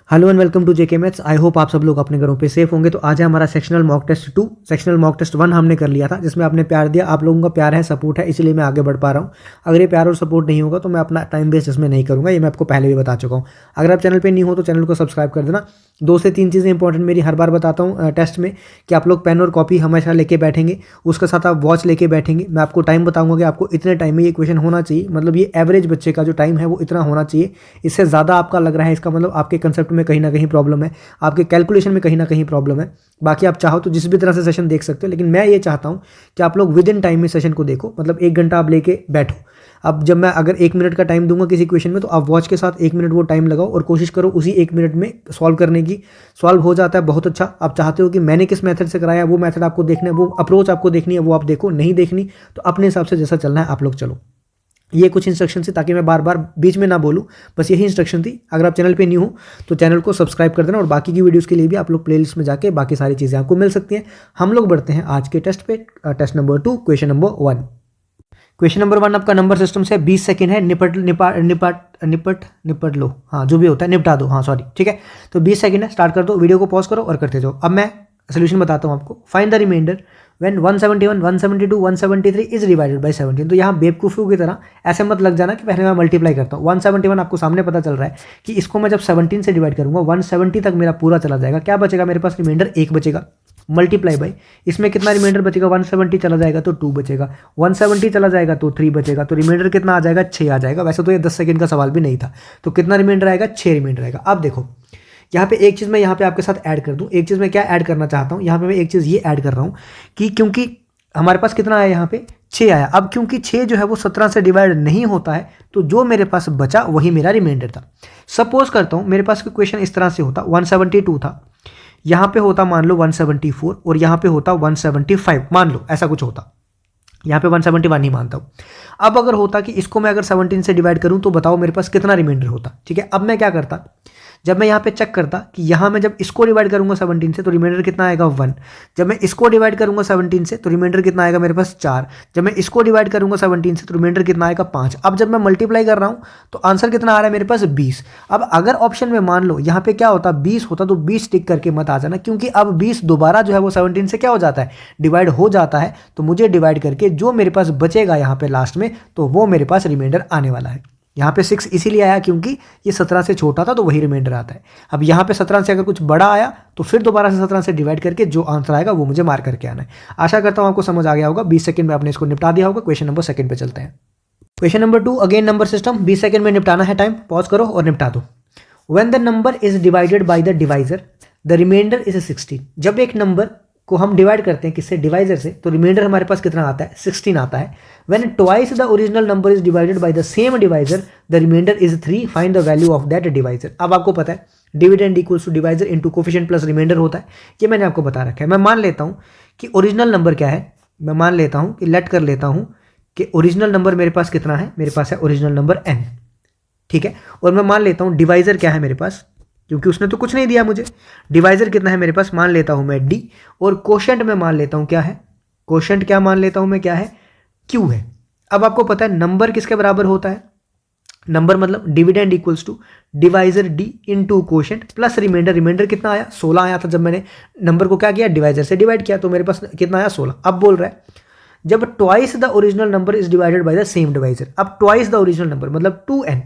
Hello and welcome to JK maths. I hope आप सब लोग अपने घरों पे सेफ होंगे। तो आज है हमारा sectional mock test 2। Sectional mock test 1 हमने कर लिया था, जिसमें आपने प्यार दिया। आप लोगों का प्यार है, सपोर्ट है, इसलिए मैं आगे बढ़ पा रहा हूँ। अगर ये प्यार और सपोर्ट नहीं होगा तो मैं अपना टाइम वेस्ट इसमें नहीं करूँगा, ये मैं आपको पहले भी बता चुका हूँ। अगर आप चैनल पर नहीं हो तो चैनल को सब्सक्राइब कर देना। 2 से 3 चीज़ें इंपॉर्टेंट मेरी हर बार बताता हूँ टेस्ट में, कि आप लोग पेन और कॉपी हमेशा लेके बैठेंगे, उसके साथ आप वॉच लेके बैठेंगे। मैं आपको टाइम बताऊंगा कि आपको इतने टाइम में ये क्वेश्चन होना चाहिए, मतलब ये एवरेज बच्चे का जो टाइम है वो इतना होना चाहिए। इससे ज़्यादा आपका लग रहा है, इसका मतलब आपके कंसेप्ट में कहीं ना कहीं प्रॉब्लम है, आपके कैलकुलेशन में कहीं ना कहीं प्रॉब्लम है। बाकी आप चाहो तो जिस भी तरह से सेशन देख सकते हो, लेकिन मैं ये चाहता हूँ कि आप लोग विद इन टाइम में सेशन को देखो, मतलब 1 घंटा आप लेके बैठो। अब जब मैं अगर 1 मिनट का टाइम दूंगा किसी क्वेश्चन में, तो आप वॉच के साथ 1 मिनट वो टाइम लगाओ और कोशिश करो उसी 1 मिनट में सॉल्व करने की। सॉल्व हो जाता है, बहुत अच्छा। आप चाहते हो कि मैंने किस मेथड से कराया, वो मेथड आपको देखना है, वो अप्रोच आपको देखनी है, वो आप देखो। नहीं देखनी तो अपने हिसाब से जैसा चलना है आप लोग चलो। ये कुछ इंस्ट्रक्शन थी, ताकि मैं बार बार बीच में ना बोलूँ, बस यही इंस्ट्रक्शन थी। अगर आप चैनल पे न्यू हो तो चैनल को सब्सक्राइब कर देना, और बाकी की वीडियोस के लिए भी आप लोग प्लेलिस्ट में जाके बाकी सारी चीज़ें आपको मिल सकती हैं। हम लोग बढ़ते हैं आज के टेस्ट पे, test number 2, question number 1। Question number 1 आपका नंबर सिस्टम से 20 सेकंड है। निपट लो, हाँ जो भी होता है निपटा दो, हाँ सॉरी, ठीक है। तो 20 सेकंड है, स्टार्ट कर दो, वीडियो को पॉज करो और करते जाओ। अब मैं सोल्यूशन बताता हूँ आपको। Find the remainder when 171, 172, 173 is divided by 17। तो यहाँ बेवकूफ़ों की तरह ऐसे मत लग जाना कि पहले मैं मल्टीप्लाई करता हूँ। 171 आपको सामने पता चल रहा है कि इसको मैं जब 17 से डिवाइड करूँगा 170 तक मेरा पूरा चला जाएगा। क्या बचेगा मेरे पास? रिमाइंडर 1 बचेगा। मल्टीप्लाई बाई इसमें कितना रिमाइंडर बचेगा? 170 चला जाएगा तो 2 बचेगा, 170 चला जाएगा तो 3 बचेगा। तो रिमाइंडर कितना आ जाएगा? 6 आ जाएगा। वैसे तो ये 10 सेकंड का सवाल भी नहीं था। तो कितना रिमाइंडर आएगा? 6 रिमाइंडर आएगा। अब देखो यहाँ पे एक चीज़ मैं यहाँ पे आपके साथ ऐड कर दूँ। एक चीज़ मैं क्या ऐड करना चाहता हूँ यहाँ पे? मैं एक चीज़ ये ऐड कर रहा हूँ कि क्योंकि हमारे पास कितना आया यहाँ पे? 6 आया। अब क्योंकि 6 जो है वो 17 से डिवाइड नहीं होता है, तो जो मेरे पास बचा वही मेरा रिमाइंडर था। सपोज करता हूँ मेरे पास क्वेश्चन इस तरह से होता, 172 था, यहाँ पे होता मान लो 174, और यहाँ पे होता 175, मान लो ऐसा कुछ होता। यहाँ पे 171 ही मानता हूँ। अब अगर होता कि इसको मैं अगर 17 से डिवाइड करूँ, तो बताओ मेरे पास कितना रिमाइंडर होता? ठीक है, अब मैं क्या करता, जब मैं यहाँ पे चेक करता कि यहाँ मैं जब इसको डिवाइड करूंगा 17 से तो रिमाइंडर कितना आएगा? 1। जब मैं इसको डिवाइड करूंगा 17 से तो रिमाइंडर कितना आएगा मेरे पास? 4। जब मैं इसको डिवाइड करूंगा 17 से तो रिमाइंडर कितना आएगा? 5। अब जब मैं मल्टीप्लाई कर रहा हूँ तो आंसर कितना आ रहा है मेरे पास? 20। अब अगर ऑप्शन में मान लो यहाँ पे क्या होता, 20 होता, तो 20 टिक करके मत आ जाना, क्योंकि अब 20 दोबारा जो है वो 17 से क्या हो जाता है? डिवाइड हो जाता है। तो मुझे डिवाइड करके जो मेरे पास बचेगा यहाँ पे लास्ट में, तो वो मेरे पास रिमाइंडर आने वाला है। यहाँ पे 6 इसीलिए आया क्योंकि ये 17 से छोटा था, तो वही रिमाइंडर आता है। अब यहाँ पे 17 से अगर कुछ बड़ा आया तो फिर दोबारा से 17 से डिवाइड करके जो आंसर आएगा वो मुझे मार्क करके आना है। आशा करता हूँ आपको समझ आ गया होगा। 20 सेकंड में आपने इसको निपटा दिया होगा। क्वेश्चन नंबर 2 पे चलते हैं। Question number 2 again number system, 20 second में निपटाना है। टाइम पॉज करो और निपटा दो। When the number is divided by the divisor the remainder is 16। जब एक नंबर को हम डिवाइड करते हैं किससे? डिवाइजर से, तो रिमाइंडर हमारे पास कितना आता है? 16 आता है। When twice the original number is divided by the same divisor the remainder is 3। Find the value of that divisor. अब आपको पता है dividend equals to divisor into coefficient plus remainder होता है। ये मैंने आपको बता रखा है। मैं मान लेता हूँ कि ओरिजिनल नंबर क्या है, मैं मान लेता हूँ कि लेट कर लेता हूँ कि ओरिजिनल नंबर मेरे पास कितना है? मेरे पास है ओरिजिनल नंबर n, ठीक है। और मैं मान लेता हूँ डिवाइजर क्या है मेरे पास, क्योंकि उसने तो कुछ नहीं दिया मुझे। डिवाइजर कितना है मेरे पास? मान लेता हूं मैं d, और कोशेंट में मान लेता हूं क्या है? कोशेंट क्या मान लेता हूं मैं? क्या है? q है। अब आपको पता है नंबर किसके बराबर होता है? नंबर मतलब dividend equals to divisor d into quotient plus remainder. Remainder कितना आया? 16 आया था। जब मैंने नंबर को क्या किया? डिवाइजर से डिवाइड किया, तो मेरे पास कितना आया? 16। अब बोल रहा है जब twice the original number is divided by the same divisor. अब ट्वाइस द ओरिजिनल नंबर मतलब 2n।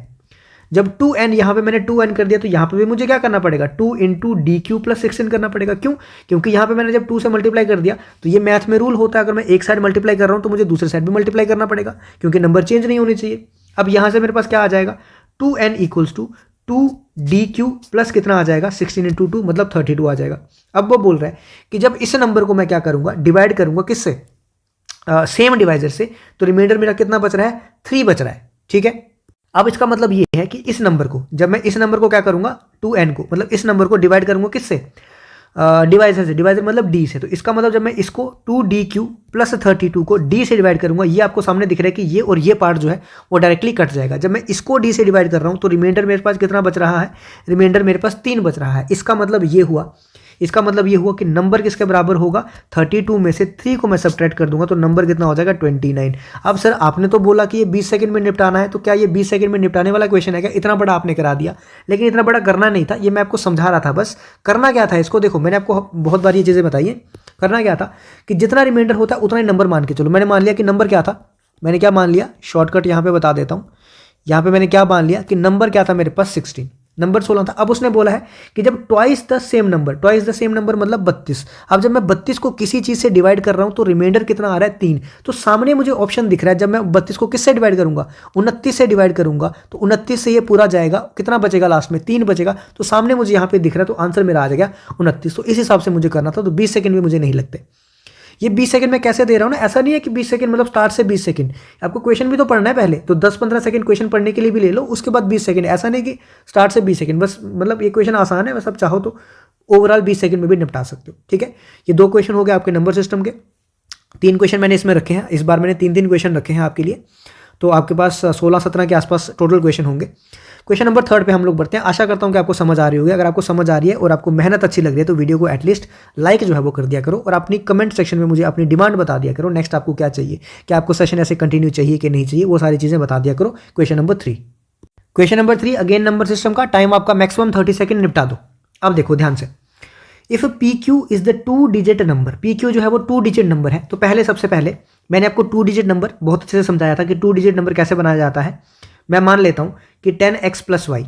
जब 2n यहाँ पे मैंने 2n कर दिया, तो यहाँ पे भी मुझे क्या करना पड़ेगा? 2 इंटू डी क्यू प्लस 16 करना पड़ेगा। क्यों? क्योंकि यहाँ पे मैंने जब 2 से मल्टीप्लाई कर दिया, तो ये मैथ में रूल होता है, अगर मैं एक साइड मल्टीप्लाई कर रहा हूँ तो मुझे दूसरे साइड भी मल्टीप्लाई करना पड़ेगा, क्योंकि नंबर चेंज नहीं होनी चाहिए। अब यहाँ से मेरे पास क्या आ जाएगा? 2n equals to 2dq plus कितना आ जाएगा? 16 इंटू 2 मतलब 32 आ जाएगा। अब वो बोल रहा है कि जब इस नंबर को मैं क्या करूँगा? डिवाइड करूँगा किससे? सेम डिवाइजर से, तो रिमाइंडर मेरा कितना बच रहा है? 3 बच रहा है, ठीक है। अब इसका मतलब ये है कि इस नंबर को, जब मैं इस नंबर को क्या करूंगा? 2n को, मतलब इस नंबर को डिवाइड करूंगा किससे? डिवाइजर से। डिवाइजर मतलब d से। तो इसका मतलब जब मैं इसको 2dq प्लस 32 को d से डिवाइड करूंगा, ये आपको सामने दिख रहा है कि ये और ये पार्ट जो है वो डायरेक्टली कट जाएगा। जब मैं इसको d से डिवाइड कर रहा हूं तो रिमाइंडर मेरे पास कितना बच रहा है? रिमाइंडर मेरे पास 3 बच रहा है। इसका मतलब ये हुआ, इसका मतलब ये हुआ कि नंबर किसके बराबर होगा, 32 में से 3 को मैं सब्ट्रैक्ट कर दूंगा तो नंबर कितना हो जाएगा 29। अब सर आपने तो बोला कि ये 20 सेकंड में निपटाना है, तो क्या ये 20 सेकंड में निपटाने वाला क्वेश्चन है क्या? इतना बड़ा आपने करा दिया, लेकिन इतना बड़ा करना नहीं था, ये मैं आपको समझा रहा था बस। करना क्या था इसको, देखो मैंने आपको बहुत बार ये चीज़ें बताई है। करना क्या था कि जितना रिमाइंडर होता है उतना ही नंबर मान के चलो। मैंने मान लिया कि नंबर क्या था, मैंने क्या मान लिया, शॉर्टकट यहाँ पे बता देता हूँ। यहाँ पे मैंने क्या मान लिया कि नंबर क्या था मेरे पास 16, नंबर 16 था। अब उसने बोला है कि जब ट्वाइस द सेम नंबर मतलब 32। अब जब मैं 32 को किसी चीज़ से डिवाइड कर रहा हूँ तो रिमाइंडर कितना आ रहा है 3। तो सामने मुझे ऑप्शन दिख रहा है, जब मैं 32 को किससे डिवाइड करूंगा, 29 से डिवाइड करूंगा, तो 29 से ये पूरा जाएगा, कितना बचेगा लास्ट में 3 बचेगा। तो सामने मुझे यहाँ पे दिख रहा है, तो आंसर मेरा आ जाएगा 29। तो इस हिसाब से मुझे करना था, तो 20 सेकंड भी मुझे नहीं लगते। ये 20 सेकंड में कैसे दे रहा हूँ ना, ऐसा नहीं है कि 20 सेकंड मतलब स्टार्ट से 20 सेकंड, आपको क्वेश्चन भी तो पढ़ना है पहले, तो 10-15 सेकंड क्वेश्चन पढ़ने के लिए भी ले लो, उसके बाद 20 सेकंड। ऐसा नहीं कि स्टार्ट से 20 सेकंड बस, मतलब ये क्वेश्चन आसान है, बस आप चाहो तो ओवरऑल 20 सेकंड में भी निपटा सकते हो। ठीक है, ये 2 क्वेश्चन हो गए आपके नंबर सिस्टम के। 3 क्वेश्चन मैंने इसमें रखे हैं, इस बार मैंने 3-3 क्वेश्चन रखे हैं आपके लिए, तो आपके पास 16-17 के आसपास टोटल क्वेश्चन होंगे। क्वेश्चन नंबर 3 पे हम लोग बढ़ते हैं। आशा करता हूं कि आपको समझ आ रही होगी। अगर आपको समझ आ रही है और आपको मेहनत अच्छी लग रही है तो वीडियो को एटलीस्ट लाइक जो है वो कर दिया करो, और अपनी कमेंट सेक्शन में मुझे अपनी डिमांड बता दिया करो, नेक्स्ट आपको क्या चाहिए, क्या आपको सेशन ऐसे कंटिन्यू चाहिए कि नहीं चाहिए, वो सारी चीज़ें बता दिया करो। Question number 3 again number system का, टाइम आपका मैक्सिमम 30 सेकंड, निपटा दो। अब देखो ध्यान से, if PQ is the 2 digit number, PQ जो है वो 2 डिजिट नंबर है, तो सबसे पहले मैंने आपको 2 डिजिट नंबर बहुत अच्छे से समझाया था कि 2 डिजिट नंबर कैसे बनाया जाता है। मैं मान लेता हूँ कि 10x + y,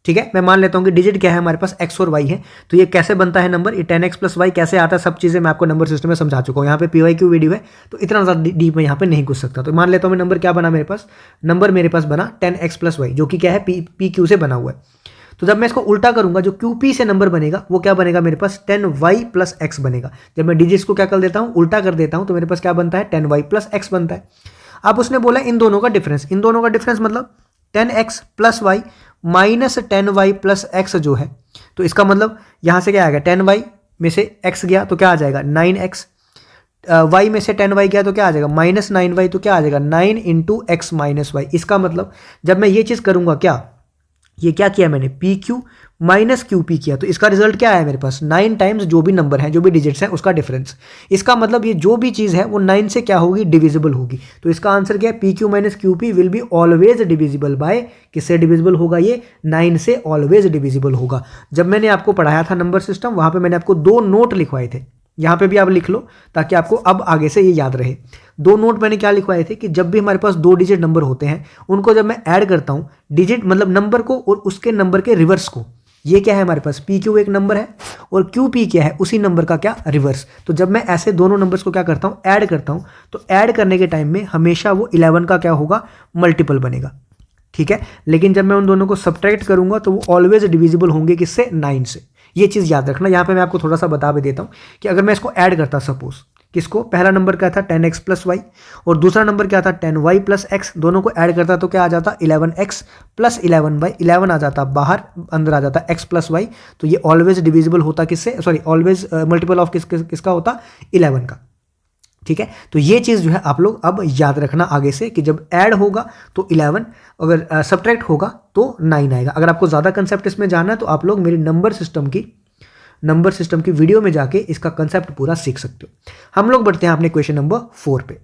ठीक है, मैं मान लेता हूँ कि डिजिट क्या है हमारे पास, x और y है, तो ये कैसे बनता है नंबर, ये 10x + y कैसे आता है, सब चीज़ें मैं आपको नंबर सिस्टम में समझा चुका हूँ। यहाँ पे PYQ वीडियो है तो इतना ज़्यादा डीप में यहाँ पे नहीं घुस सकता। तो मान लेता हूँ मैं नंबर क्या बना मेरे पास, नंबर मेरे पास बना 10x + y, जो कि क्या है PQ से बना हुआ है। तो जब मैं इसको उल्टा करूंगा, जो QP से नंबर बनेगा वो क्या बनेगा मेरे पास, 10y + x बनेगा। जब मैं डिजिट्स को क्या कर देता हूँ, उल्टा कर देता हूँ, तो मेरे पास क्या बनता है, 10y + x बनता है। अब उसने बोला इन दोनों का डिफरेंस, मतलब 10x + y - 10y + x जो है, तो इसका मतलब यहाँ से क्या आएगा, 10y में से x गया तो क्या आ जाएगा 9x, y में से 10y गया तो क्या आ जाएगा -9y, तो क्या आ जाएगा 9 × x - y। इसका मतलब जब मैं ये चीज़ करूँगा, क्या किया मैंने, PQ - QP किया, तो इसका रिजल्ट क्या आया मेरे पास, 9 टाइम्स जो भी नंबर है, जो भी डिजिट्स हैं उसका डिफरेंस। इसका मतलब ये जो भी चीज़ है वो 9 से क्या होगी, डिविजिबल होगी। तो इसका आंसर क्या है, PQ - QP will be always divisible by, किससे डिविजिबल होगा, ये 9 से ऑलवेज डिविजिबल होगा। जब मैंने आपको पढ़ाया था नंबर सिस्टम, वहाँ पर मैंने आपको 2 नोट लिखवाए थे, यहाँ पे भी आप लिख लो ताकि आपको अब आगे से ये याद रहे। 2 नोट मैंने क्या लिखवाए थे कि जब भी हमारे पास 2 डिजिट नंबर होते हैं, उनको जब मैं ऐड करता हूँ, डिजिट मतलब नंबर को और उसके नंबर के रिवर्स को, ये क्या है हमारे पास, PQ एक नंबर है और QP क्या है, उसी नंबर का क्या, रिवर्स। तो जब मैं ऐसे दोनों नंबर्स को क्या करता हूँ, ऐड करता हूँ, तो ऐड करने के टाइम में हमेशा वो 11 का क्या होगा, मल्टीपल बनेगा। ठीक है, लेकिन जब मैं उन दोनों को सब्ट्रैक्ट करूंगा तो वो ऑलवेज डिविजिबल होंगे, किससे, 9 से। ये चीज़ याद रखना। यहाँ पे मैं आपको थोड़ा सा बता भी देता हूँ कि अगर मैं इसको ऐड करता, सपोज किसको, पहला नंबर क्या था 10x + y और दूसरा नंबर क्या था 10y + x, दोनों को ऐड करता तो क्या आ जाता 11x + 11y, 11 आ जाता बाहर, अंदर आ जाता x + y। तो ये ऑलवेज डिविजिबल होता किससे, सॉरी ऑलवेज मल्टीपल ऑफ किसका होता, 11 का। ठीक है, तो ये चीज़ जो है आप लोग अब याद रखना आगे से कि जब ऐड होगा तो 11, अगर सब्ट्रैक्ट होगा तो 9 आएगा। अगर आपको ज़्यादा कंसेप्ट इसमें जानना है तो आप लोग मेरी नंबर सिस्टम की वीडियो में जाके इसका कंसेप्ट पूरा सीख सकते हो। हम लोग बढ़ते हैं अपने क्वेश्चन नंबर 4 पे।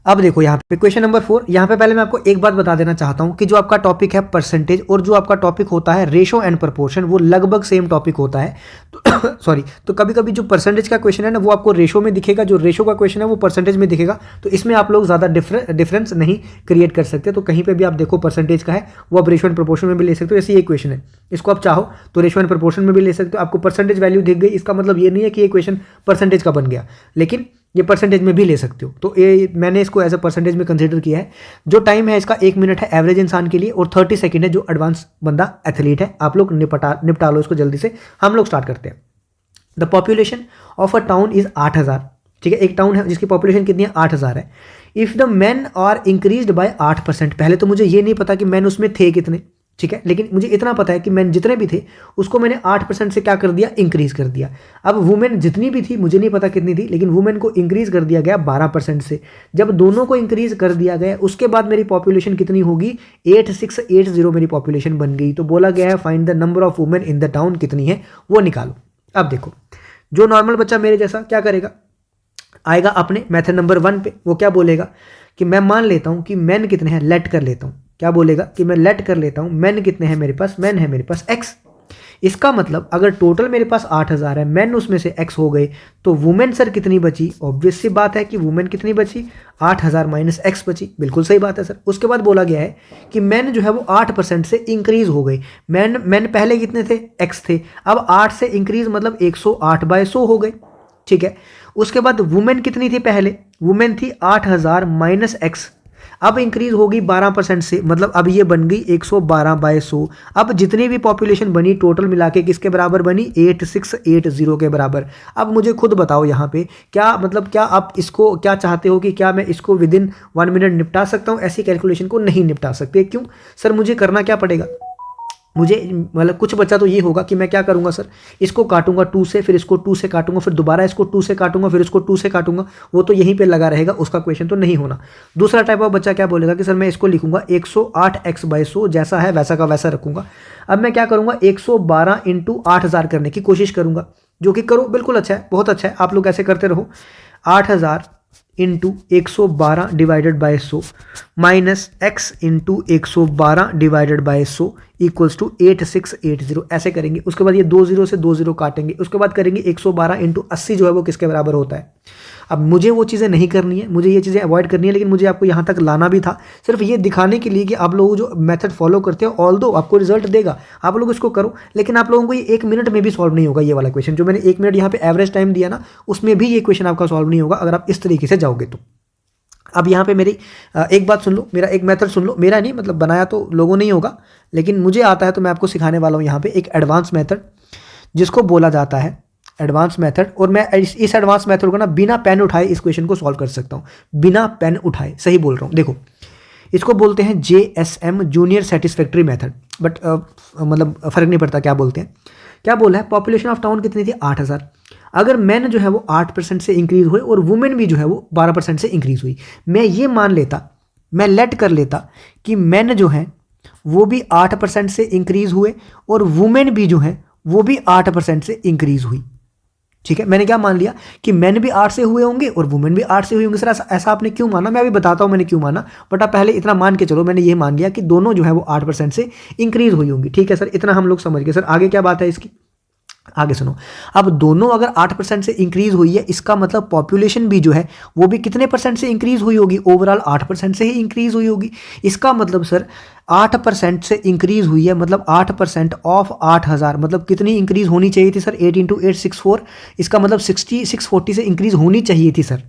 अब देखो यहाँ पे क्वेश्चन नंबर 4, यहाँ पे पहले मैं आपको एक बात बता देना चाहता हूँ कि जो आपका टॉपिक है परसेंटेज और जो आपका टॉपिक होता है रेशो एंड प्रोपोर्शन, वो लगभग सेम टॉपिक होता है। तो सॉरी, तो कभी कभी जो परसेंटेज का क्वेश्चन है ना वो आपको रेशो में दिखेगा, जो रेशो का क्वेश्चन है वो परसेंटेज में दिखेगा। तो इसमें आप लोग ज़्यादा डिफरेंस नहीं क्रिएट कर सकते। तो कहीं पर भी आप देखो परसेंटेज का है वो आप रेशो एंड प्रोपोर्शन में भी ले सकते हो। जैसे ये क्वेश्चन है, इसको आप चाहो तो रेशो एंड प्रोपोर्शन में भी ले सकते हो। आपको परसेंटेज वैल्यू दिख गई, इसका मतलब ये नहीं है कि ये क्वेश्चन परसेंटेज का बन गया, लेकिन ये परसेंटेज में भी ले सकते हो। तो ये मैंने इसको एज अ परसेंटेज में कंसीडर किया है। जो टाइम है इसका 1 मिनट है एवरेज इंसान के लिए, और 30 सेकंड है जो एडवांस बंदा एथलीट है। आप लोग निपटा लो इसको जल्दी से। हम लोग स्टार्ट करते हैं। The population of a town is 8000। ठीक है, एक टाउन है जिसकी पॉपुलेशन कितनी है, 8000 है। If the man are increased by 8%, पहले तो मुझे ये नहीं पता कि मैन उसमें थे कितने, ठीक है, लेकिन मुझे इतना पता है कि मैन जितने भी थे उसको मैंने 8% से क्या कर दिया, इंक्रीज कर दिया। अब वुमेन जितनी भी थी मुझे नहीं पता कितनी थी, लेकिन वुमेन को इंक्रीज कर दिया गया 12% से। जब दोनों को इंक्रीज कर दिया गया उसके बाद मेरी पॉपुलेशन कितनी होगी, 8680 मेरी पॉपुलेशन बन गई। तो बोला गया है find the number of women in the town, कितनी है वो निकालो। अब देखो जो नॉर्मल बच्चा मेरे जैसा क्या करेगा, आएगा अपने मेथड नंबर 1 पे, वो क्या बोलेगा कि मैं मान लेता हूँ कि मैन कितने हैं, लेट कर लेता हूँ, क्या बोलेगा कि मैं लेट कर लेता हूँ मैन कितने हैं मेरे पास, मैन है मेरे पास x। इसका मतलब अगर टोटल मेरे पास 8000 है, मैन उसमें से x हो गए, तो वुमेन सर कितनी बची, ऑब्वियस सी बात है कि वुमेन कितनी बची, 8000 माइनस x बची, बिल्कुल सही बात है सर। उसके बाद बोला गया है कि मैन जो है वो 8% से इंक्रीज हो गई। मैन पहले कितने थे, x थे, अब 8 से इंक्रीज मतलब 108/100 हो गए, ठीक है। उसके बाद वुमेन कितनी थी, पहले वुमेन थी 8000 माइनस x, अब इंक्रीज होगी 12% से, मतलब अब ये बन गई 112/100। अब जितनी भी पॉपुलेशन बनी टोटल मिला के किसके बराबर बनी, 8680 के बराबर। अब मुझे खुद बताओ यहाँ पे क्या मतलब, क्या आप इसको क्या चाहते हो कि क्या मैं इसको विद इन 1 मिनट निपटा सकता हूँ, ऐसी कैलकुलेशन को नहीं निपटा सकते। क्यों सर, मुझे करना क्या पड़ेगा, मुझे मतलब कुछ बच्चा तो ये होगा कि मैं क्या करूंगा सर, इसको काटूंगा 2 से, फिर इसको 2 से काटूंगा, फिर दोबारा इसको 2 से काटूंगा, फिर इसको 2 से काटूंगा, वो तो यहीं पे लगा रहेगा, उसका क्वेश्चन तो नहीं होना। दूसरा टाइप ऑफ बच्चा क्या बोलेगा कि सर मैं इसको लिखूंगा 108x/100, जैसा है वैसा का वैसा रखूंगा। अब मैं क्या करूंगा, 112 × 8000 करने की कोशिश करूंगा, जो कि करो, बिल्कुल अच्छा है, बहुत अच्छा है, आप लोग ऐसे करते रहो। 8000 into 112 divided by 100 minus x into 112 divided by 100 equals to 8680, ऐसे करेंगे। उसके बाद ये 2 0 से 2 0 काटेंगे, उसके बाद करेंगे 112 इंटू 80 जो है वो किसके बराबर होता है। अब मुझे वो चीज़ें नहीं करनी है, मुझे ये चीज़ें अवॉइड करनी है, लेकिन मुझे आपको यहाँ तक लाना भी था सिर्फ ये दिखाने के लिए कि आप लोग जो मेथड फॉलो करते हो ऑल्दो आपको रिजल्ट देगा, आप लोग इसको करो, लेकिन आप लोगों को ये 1 मिनट में भी सॉल्व नहीं होगा। ये वाला क्वेश्चन जो मैंने 1 मिनट यहाँ पे एवरेज टाइम दिया ना, उसमें भी ये क्वेश्चन आपका सॉल्व नहीं होगा अगर आप इस तरीके से जाओगे तो। अब यहाँ पे मेरी एक बात सुन लो, मेरा एक मेथड सुन लो, मेरा नहीं मतलब बनाया तो लोगों नहीं होगा, लेकिन मुझे आता है तो मैं आपको सिखाने वाला हूँ यहाँ पे एक एडवांस मेथड जिसको बोला जाता है एडवांस मेथड। और मैं इस एडवांस मेथड को ना बिना पेन उठाए इस क्वेश्चन को सॉल्व कर सकता हूँ, बिना पेन उठाए, सही बोल रहा हूँ। देखो इसको बोलते हैं JSM junior satisfactory method, but मतलब फर्क नहीं पड़ता क्या बोलते हैं। क्या बोला है, पॉपुलेशन ऑफ टाउन कितनी थी, 8000। अगर मैन जो है वो 8% से इंक्रीज हुए और वुमेन भी जो है वो 12% से इंक्रीज हुई, मैं ये मान लेता, मैं लेट कर लेता कि मैन जो है वो भी 8% से इंक्रीज हुए और वुमेन भी जो है वो भी 8% से इंक्रीज हुई, ठीक है। मैंने क्या मान लिया कि मैन भी 8 से हुए होंगे और वुमेन भी 8 से हुई होंगे। सर ऐसा आपने क्यों माना, मैं अभी बताता हूं मैंने क्यों माना, बट आप पहले इतना मान के चलो, मैंने ये मान लिया कि दोनों जो है वो 8% से इंक्रीज हुई होंगी, ठीक है सर, इतना हम लोग समझ गए। सर आगे क्या बात है इसकी, आगे सुनो। अब दोनों अगर 8% से इंक्रीज हुई है, इसका मतलब पॉपुलेशन भी जो है वो भी कितने परसेंट से इंक्रीज हुई होगी, ओवरऑल 8% से ही इंक्रीज हुई होगी। इसका मतलब सर 8% से इंक्रीज हुई है, मतलब 8% ऑफ 8000, मतलब कितनी इंक्रीज होनी चाहिए थी सर, 8 × 8 64, इसका मतलब 640 से इंक्रीज होनी चाहिए थी सर।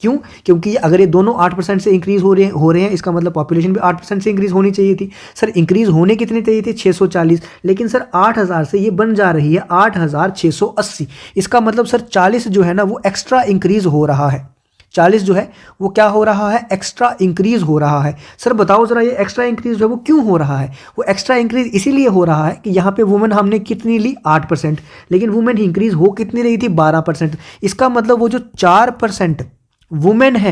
क्यों, क्योंकि अगर ये दोनों 8% से इंक्रीज हो रहे हैं, इसका मतलब पॉपुलेशन भी 8% से इंक्रीज होनी चाहिए थी। सर इंक्रीज होने कितनी चाहिए थी, 640, लेकिन सर 8000 से ये बन जा रही है 8680। इसका मतलब सर 40 जो है ना वो एक्स्ट्रा इंक्रीज हो रहा है, 40 जो है वो क्या हो रहा है, एक्स्ट्रा इंक्रीज हो रहा है। सर बताओ जरा ये एक्स्ट्रा इंक्रीज जो है वो क्यों हो रहा है, वो एक्स्ट्रा इंक्रीज इसीलिए हो रहा है कि यहाँ पे वुमेन हमने कितनी ली 8%, लेकिन वुमेन इंक्रीज हो कितनी रही थी 12%। इसका मतलब वो जो 4% वुमेन है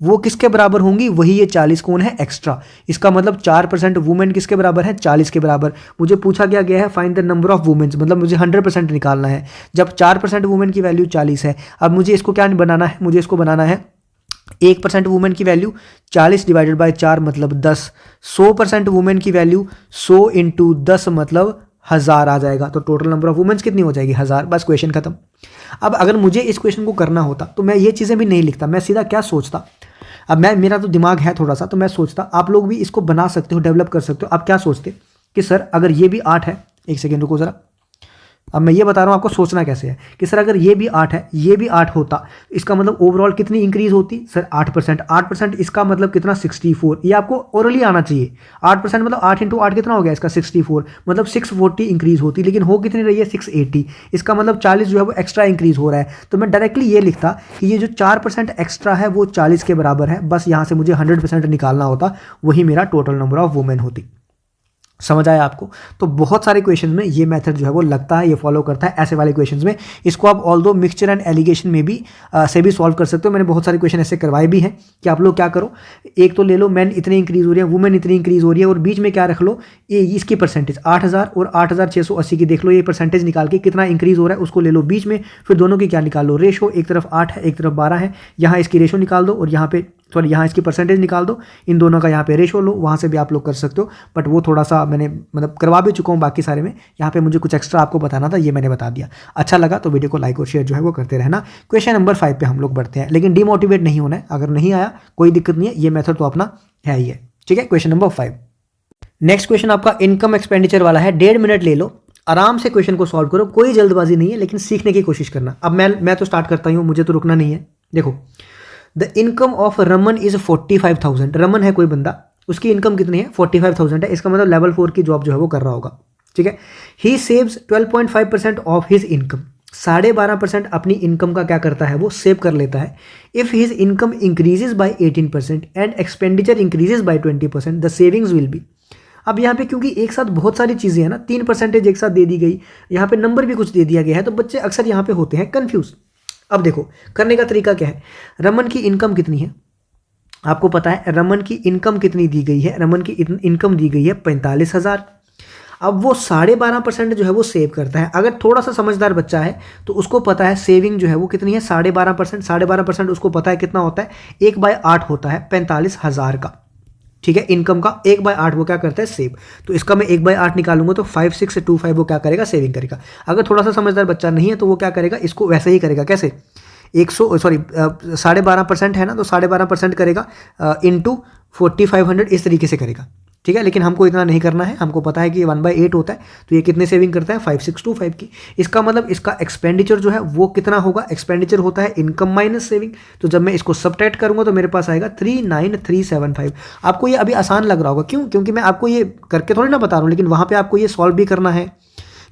वो किसके बराबर होंगी, वही ये 40 कौन है, एक्स्ट्रा। इसका मतलब 4% वुमेन किसके बराबर है, 40 के बराबर। मुझे पूछा गया है find the number of womens, मतलब मुझे 100% निकालना है। जब 4% वुमेन की वैल्यू 40 है, अब मुझे इसको क्या बनाना है, मुझे इसको बनाना है 1% वुमेन की वैल्यू 40 डिवाइडेड बाय 4 मतलब 10, 100% वुमेन की वैल्यू 100 इंटू 10 मतलब 1000 आ जाएगा। तो टोटल नंबर ऑफ वुमेन्स कितनी हो जाएगी, 1000, बस क्वेश्चन खत्म। अब अगर मुझे इस क्वेश्चन को करना होता तो मैं ये चीज़ें भी नहीं लिखता, मैं सीधा क्या सोचता, अब मेरा तो दिमाग है थोड़ा सा, तो मैं सोचता आप लोग भी इसको बना सकते हो, डेवलप कर सकते हो। आप क्या सोचते कि सर अगर ये भी 8 है, एक सेकेंड रुको ज़रा, अब मैं ये बता रहा हूँ आपको सोचना कैसे है कि सर अगर ये भी 8 है, ये भी 8 होता, इसका मतलब ओवरऑल कितनी इंक्रीज होती सर, 8%। 8% इसका मतलब कितना, 64। ये आपको ओरली आना चाहिए। 8% मतलब 8 × 8 कितना हो गया इसका, 64, मतलब 640 इंक्रीज होती, लेकिन हो कितनी रही है, 680। इसका मतलब 40 जो है वो एक्स्ट्रा इंक्रीज हो रहा है। तो मैं डायरेक्टली ये लिखता कि ये जो 4% एक्स्ट्रा है वो 40 के बराबर है, बस यहाँ से मुझे 100% निकालना होता, वही मेरा टोटल नंबर ऑफ वुमेन होती। समझ आया आपको? तो बहुत सारे क्वेश्चन में ये मेथड जो है वो लगता है, ये फॉलो करता है ऐसे वाले क्वेश्चन में। इसको आप ऑल्दो मिक्सचर एंड एलिगेशन में भी से भी सॉल्व कर सकते हो। मैंने बहुत सारे क्वेश्चन ऐसे करवाए भी हैं कि आप लोग क्या करो, एक तो ले लो मैन इतनी इंक्रीज हो रही है, वुमेन इतनी इंक्रीज हो रही है, और बीच में क्या रख लो, ये इसकी परसेंटेज 8000 और 8680 की देख लो, ये परसेंटेज निकाल के कितना इंक्रीज हो रहा है उसको ले लो बीच में, फिर दोनों की क्या निकाल लो, रेशो, एक तरफ 8 है एक तरफ 12 है, यहाँ इसकी रेशो निकाल दो और यहाँ पे सॉरी यहाँ इसकी परसेंटेज निकाल दो, इन दोनों का यहाँ पे रेशो लो, वहाँ से भी आप लोग कर सकते हो। बट वो थोड़ा सा मैंने मतलब करवा भी चुका हूँ बाकी सारे में, यहाँ पे मुझे कुछ एक्स्ट्रा आपको बताना था, ये मैंने बता दिया। अच्छा लगा तो वीडियो को लाइक और शेयर जो है वो करते रहना। क्वेश्चन नंबर 5 पे हम लोग बढ़ते हैं, लेकिन डिमोटिवेट नहीं होना है, अगर नहीं आया कोई दिक्कत नहीं है, ये मेथड तो अपना है ही है, ठीक है। क्वेश्चन नंबर 5, नेक्स्ट क्वेश्चन आपका इनकम एक्सपेंडिचर वाला है। 1.5 मिनट ले लो, आराम से क्वेश्चन को सॉल्व करो, कोई जल्दबाजी नहीं है, लेकिन सीखने की कोशिश करना। अब मैं तो स्टार्ट करता हूँ, मुझे तो रुकना नहीं है। देखो, the income of Raman is 45,000। Raman है कोई बंदा, उसकी इनकम कितनी है 45,000 है, इसका मतलब लेवल 4 की जॉब जो है वो कर रहा होगा, ठीक है। ही सेव्स 12.5% ऑफ हिज इनकम, 12.5% अपनी इनकम का क्या करता है वो सेव कर लेता है। If his income increases by 18% and expenditure increases by 20%, the savings will be. अब यहाँ पे क्योंकि एक साथ बहुत सारी चीज़ें हैं ना, 3% एक साथ दे दी गई, यहाँ पे नंबर भी कुछ दे दिया गया है, तो बच्चे अक्सर यहाँ पे होते हैं कंफ्यूज। अब देखो करने का तरीका क्या है, रमन की इनकम कितनी है आपको पता है, रमन की इनकम कितनी दी गई है, रमन की इनकम दी गई है 45,000। अब वो 12.5% जो है वो सेव करता है। अगर थोड़ा सा समझदार बच्चा है तो उसको पता है सेविंग जो है वो कितनी है 12.5%। 12.5% उसको पता है कितना होता है, 1/8 होता है 45,000 का, ठीक है। इनकम का 1/8 वो क्या करता है सेव, तो इसका मैं 1/8 निकालूंगा तो 5625 वो क्या करेगा सेविंग करेगा। अगर थोड़ा सा समझदार बच्चा नहीं है तो वो क्या करेगा, इसको वैसे ही करेगा, कैसे 12.5% है ना, तो 12.5% करेगा इंटू 4500 इस तरीके से करेगा, ठीक है। लेकिन हमको इतना नहीं करना है, हमको पता है कि 1/8 होता है, तो ये कितने सेविंग करता है 5625 की। इसका मतलब इसका एक्सपेंडिचर जो है वो कितना होगा, एक्सपेंडिचर होता है इनकम माइनस सेविंग, तो जब मैं इसको सबट्रैक्ट करूंगा तो मेरे पास आएगा 39375। आपको ये अभी आसान लग रहा होगा, क्यों, क्योंकि मैं आपको ये करके थोड़ी ना बता रहा हूँ, लेकिन वहाँ पर आपको ये सॉल्व भी करना है,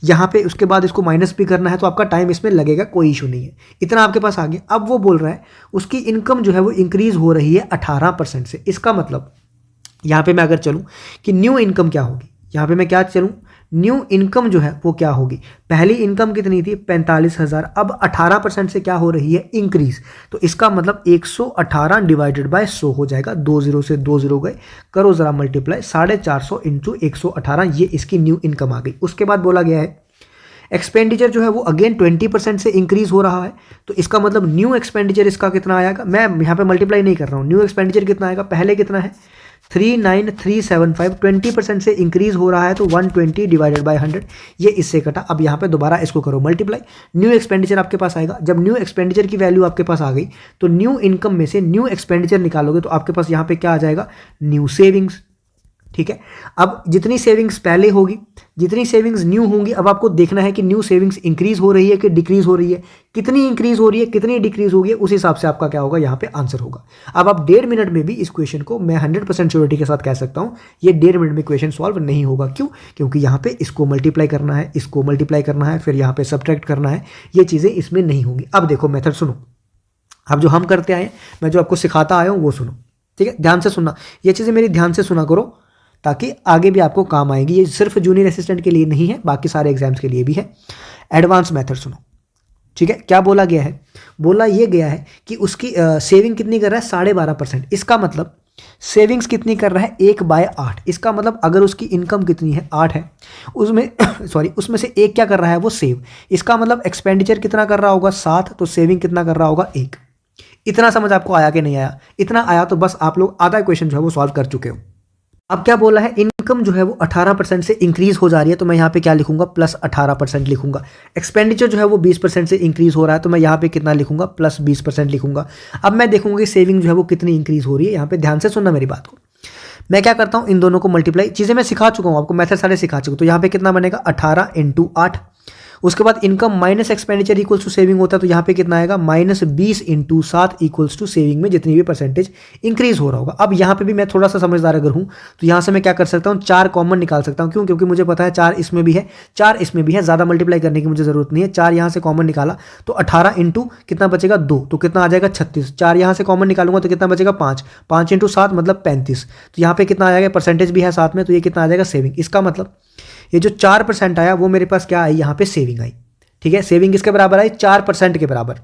यहाँ पे उसके बाद इसको माइनस भी करना है, तो आपका टाइम इसमें लगेगा, कोई इशू नहीं है, इतना आपके पास आ गया। अब वो बोल रहा है उसकी इनकम जो है वो इंक्रीज हो रही है 18% से। इसका मतलब यहाँ पे मैं अगर चलूँ कि न्यू इनकम क्या होगी, यहाँ पे मैं क्या चलूँ, न्यू इनकम जो है वो क्या होगी, पहली इनकम कितनी थी 45,000, अब 18% से क्या हो रही है इंक्रीज, तो इसका मतलब 118 डिवाइडेड बाय 100 हो जाएगा, 2 0 से 2 0 गए, करो जरा मल्टीप्लाई, 450 इंटू 118, ये इसकी न्यू इनकम आ गई। उसके बाद बोला गया है एक्सपेंडिचर जो है वो अगेन 20% से इंक्रीज हो रहा है, तो इसका मतलब न्यू एक्सपेंडिचर इसका कितना आएगा, मैं यहाँ पे मल्टीप्लाई नहीं कर रहा हूँ, न्यू एक्सपेंडिचर कितना आएगा, पहले कितना है 39375, 20% से इंक्रीज हो रहा है तो 120 डिवाइडेड बाय 100, ये इससे कटा। अब यहाँ पे दोबारा इसको करो मल्टीप्लाई, न्यू एक्सपेंडिचर आपके पास आएगा। जब न्यू एक्सपेंडिचर की वैल्यू आपके पास आ गई तो न्यू इनकम में से न्यू एक्सपेंडिचर निकालोगे तो आपके पास यहाँ पे क्या आ जाएगा, न्यू सेविंग्स, ठीक है। अब जितनी सेविंग्स पहले होगी, जितनी सेविंग्स न्यू होंगी, अब आपको देखना है कि न्यू सेविंग्स इंक्रीज हो रही है कि डिक्रीज हो रही है, कितनी इंक्रीज हो रही है कितनी डिक्रीज हो रही है, उस हिसाब से आपका क्या होगा यहाँ पे आंसर होगा। अब आप 1.5 मिनट में भी इस क्वेश्चन को मैं 100% श्योरिटी के साथ कह सकता हूँ ये 1.5 मिनट में क्वेश्चन सॉल्व नहीं होगा। क्यों, क्योंकि यहाँ पे इसको मल्टीप्लाई करना है, इसको मल्टीप्लाई करना है, फिर यहाँ पे सब्ट्रैक्ट करना है, ये चीज़ें इसमें नहीं होंगी। अब देखो मेथड सुनो, अब जो हम करते आए, मैं जो आपको सिखाता आया हूँ वो सुनो, ठीक है, ध्यान से सुनना, ये चीज़ें मेरी ध्यान से सुना करो ताकि आगे भी आपको काम आएगी। ये सिर्फ जूनियर असिस्टेंट के लिए नहीं है, बाकी सारे एग्जाम्स के लिए भी है। एडवांस मेथड सुनो, ठीक है। क्या बोला गया है, बोला ये गया है कि उसकी सेविंग कितनी कर रहा है 12.5%, इसका मतलब सेविंग्स कितनी कर रहा है 1/8, इसका मतलब अगर उसकी इनकम कितनी है 8 है, उसमें उसमें से 1 क्या कर रहा है वो सेव, इसका मतलब एक्सपेंडिचर कितना कर रहा होगा 7, तो सेविंग कितना कर रहा होगा 1। इतना समझ आपको आया कि नहीं आया, इतना आया तो बस आप लोग आधा क्वेश्चन जो है वो सॉल्व कर चुके हो। अब क्या बोला है, इनकम जो है वो 18% से इंक्रीज हो जा रही है, तो मैं यहाँ पे क्या लिखूंगा प्लस 18% लिखूंगा। एक्सपेंडिचर जो है वो 20% से इंक्रीज हो रहा है, तो मैं यहाँ पे कितना लिखूंगा प्लस 20% लिखूंगा। अब मैं देखूंगा कि सेविंग जो है वो कितनी इंक्रीज हो रही है, यहाँ पे ध्यान से सुनना मेरी बात को। मैं क्या करता हूँ, इन दोनों को मल्टीप्लाई, चीज़ें मैं सिखा चुका हूँ आपको, मैथड सारे सिखा चुका हूँ। तो यहाँ पे कितना बनेगा 18 × 8, उसके बाद income minus expenditure equals to saving होता है, तो यहाँ पे कितना आएगा -20 × 7 इक्वल्स टू सेविंग में जितनी भी परसेंटेज इंक्रीज हो रहा होगा। अब यहाँ पे भी मैं थोड़ा सा समझदार अगर हूँ तो यहाँ से मैं क्या कर सकता हूँ, 4 कॉमन निकाल सकता हूँ। क्यों? क्योंकि मुझे पता है 4 इसमें भी है, 4 इसमें भी है, ज़्यादा मल्टीप्लाई करने की मुझे जरूरत नहीं है। 4 यहाँ से कॉमन निकाला तो 18 इंटू कितना बचेगा 2, तो कितना आ जाएगा 36। 4 यहाँ से कॉमन निकालूंगा तो कितना बचेगा 5, 5 × 7 मतलब 35। तो यहाँ पे कितना आ जाएगा, परसेंटेज भी है साथ में, तो ये कितना आ जाएगा सेविंग। इसका मतलब ये जो 4% आया वो मेरे पास क्या आई, यहाँ पे सेविंग आई। ठीक है, सेविंग किसके बराबर आई, 4% के बराबर।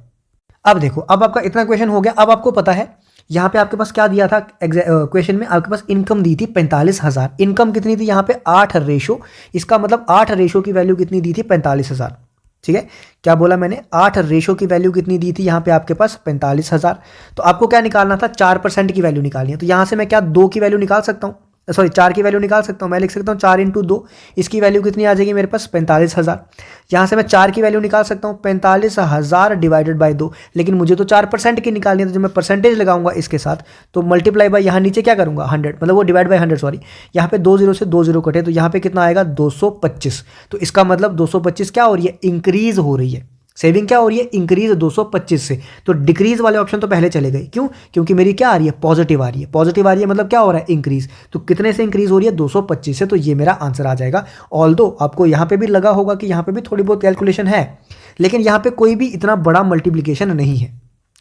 अब देखो, अब आपका इतना क्वेश्चन हो गया। अब आपको पता है यहाँ पे आपके पास क्या दिया था क्वेश्चन में, आपके पास इनकम दी थी 45,000। इनकम कितनी थी यहाँ पे 8 रेशो, इसका मतलब 8 रेशो की वैल्यू कितनी दी थी 45,000। ठीक है, क्या बोला मैंने, 8 रेशो की वैल्यू कितनी दी थी यहाँ पे आपके पास 45,000। तो आपको क्या निकालना था, 4% की वैल्यू निकालनी है। तो यहाँ से मैं क्या 2 की वैल्यू निकाल सकता हूँ, सॉरी 4 की वैल्यू निकाल सकता हूँ। मैं लिख सकता हूँ 4 × 2, इसकी वैल्यू कितनी आ जाएगी मेरे पास 45,000। यहाँ से मैं 4 की वैल्यू निकाल सकता हूँ 45,000 डिवाइडेड बाय 2, लेकिन मुझे तो 4% की निकालनी है, तो जब मैं परसेंटेज लगाऊंगा इसके साथ तो मल्टीप्लाई बाय यहाँ नीचे क्या करूँगा 100, मतलब वो डिवाइड बाय 100, सॉरी यहाँ पे 2 0 से 2 0 कटे, तो यहाँ पे कितना आएगा 225। तो इसका मतलब 225 क्या हो रही है, इंक्रीज हो रही है। सेविंग क्या हो रही है, इंक्रीज 225 से। तो डिक्रीज वाले ऑप्शन तो पहले चले गए। क्यों? क्योंकि मेरी क्या आ रही है, पॉजिटिव आ रही है। पॉजिटिव आ रही है मतलब क्या हो रहा है, इंक्रीज। तो कितने से इंक्रीज हो रही है, 225 से। तो ये मेरा आंसर आ जाएगा। ऑल्दो आपको यहाँ पे भी लगा होगा कि यहाँ पे भी थोड़ी बहुत कैलकुलेशन है, लेकिन यहाँ पे कोई भी इतना बड़ा मल्टीप्लीकेशन नहीं है,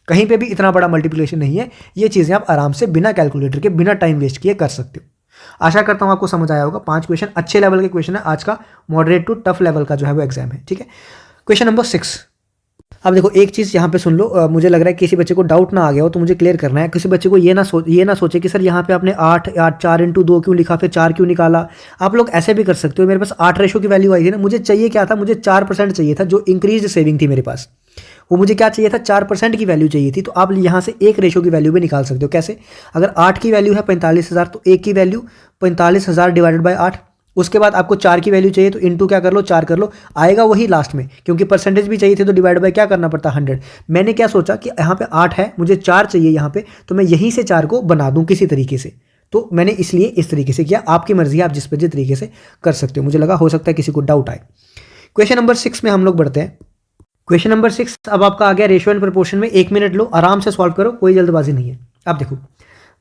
कहीं पे भी इतना बड़ा मल्टीप्लीकेशन नहीं है। ये चीज़ें आप आराम से बिना कैलकुलेटर के, बिना टाइम वेस्ट किए कर सकते हो। आशा करता हूँ आपको समझ आया होगा। 5 क्वेश्चन अच्छे लेवल के क्वेश्चन है, आज का मॉडरेट टू टफ लेवल का जो है वो एग्जाम है। ठीक है, क्वेश्चन नंबर 6। अब देखो एक चीज़ यहाँ पे सुन लो, मुझे लग रहा है किसी बच्चे को डाउट ना आ गया हो तो मुझे क्लियर करना है। किसी बच्चे को ये ना सोचे कि सर यहाँ पे आपने 8 4 × 2 क्यों लिखा, फिर 4 क्यों निकाला। आप लोग ऐसे भी कर सकते हो। मेरे पास 8 रेशो की वैल्यू आई थी ना, मुझे चाहिए क्या था, मुझे 4% चाहिए था, जो इंक्रीज सेविंग थी मेरे पास। वो मुझे क्या चाहिए था, 4% की वैल्यू चाहिए थी। तो आप यहाँ से 1 रेशो की वैल्यू भी निकाल सकते हो। कैसे? अगर 8 की वैल्यू है 45,000 तो 1 की वैल्यू 45,000 डिवाइडेड बाय 8। उसके बाद आपको 4 की वैल्यू चाहिए तो इनटू क्या कर लो, 4 कर लो, आएगा वही लास्ट में। क्योंकि परसेंटेज भी चाहिए थे तो डिवाइड बाय क्या करना पड़ता, 100। मैंने क्या सोचा कि यहाँ पे 8 है, मुझे 4 चाहिए यहाँ पे, तो मैं यहीं से 4 को बना दूँ किसी तरीके से। तो मैंने इसलिए इस तरीके से किया। आपकी मर्जी है, आप जिस तरीके से कर सकते हो। मुझे लगा हो सकता है किसी को डाउट आए। क्वेश्चन नंबर 6 में हम लोग बढ़ते हैं। क्वेश्चन नंबर 6 अब आपका आ गया रेशियो एंड प्रोपोर्शन में। 1 मिनट लो, आराम से सॉल्व करो, कोई जल्दबाजी नहीं है। अब देखो,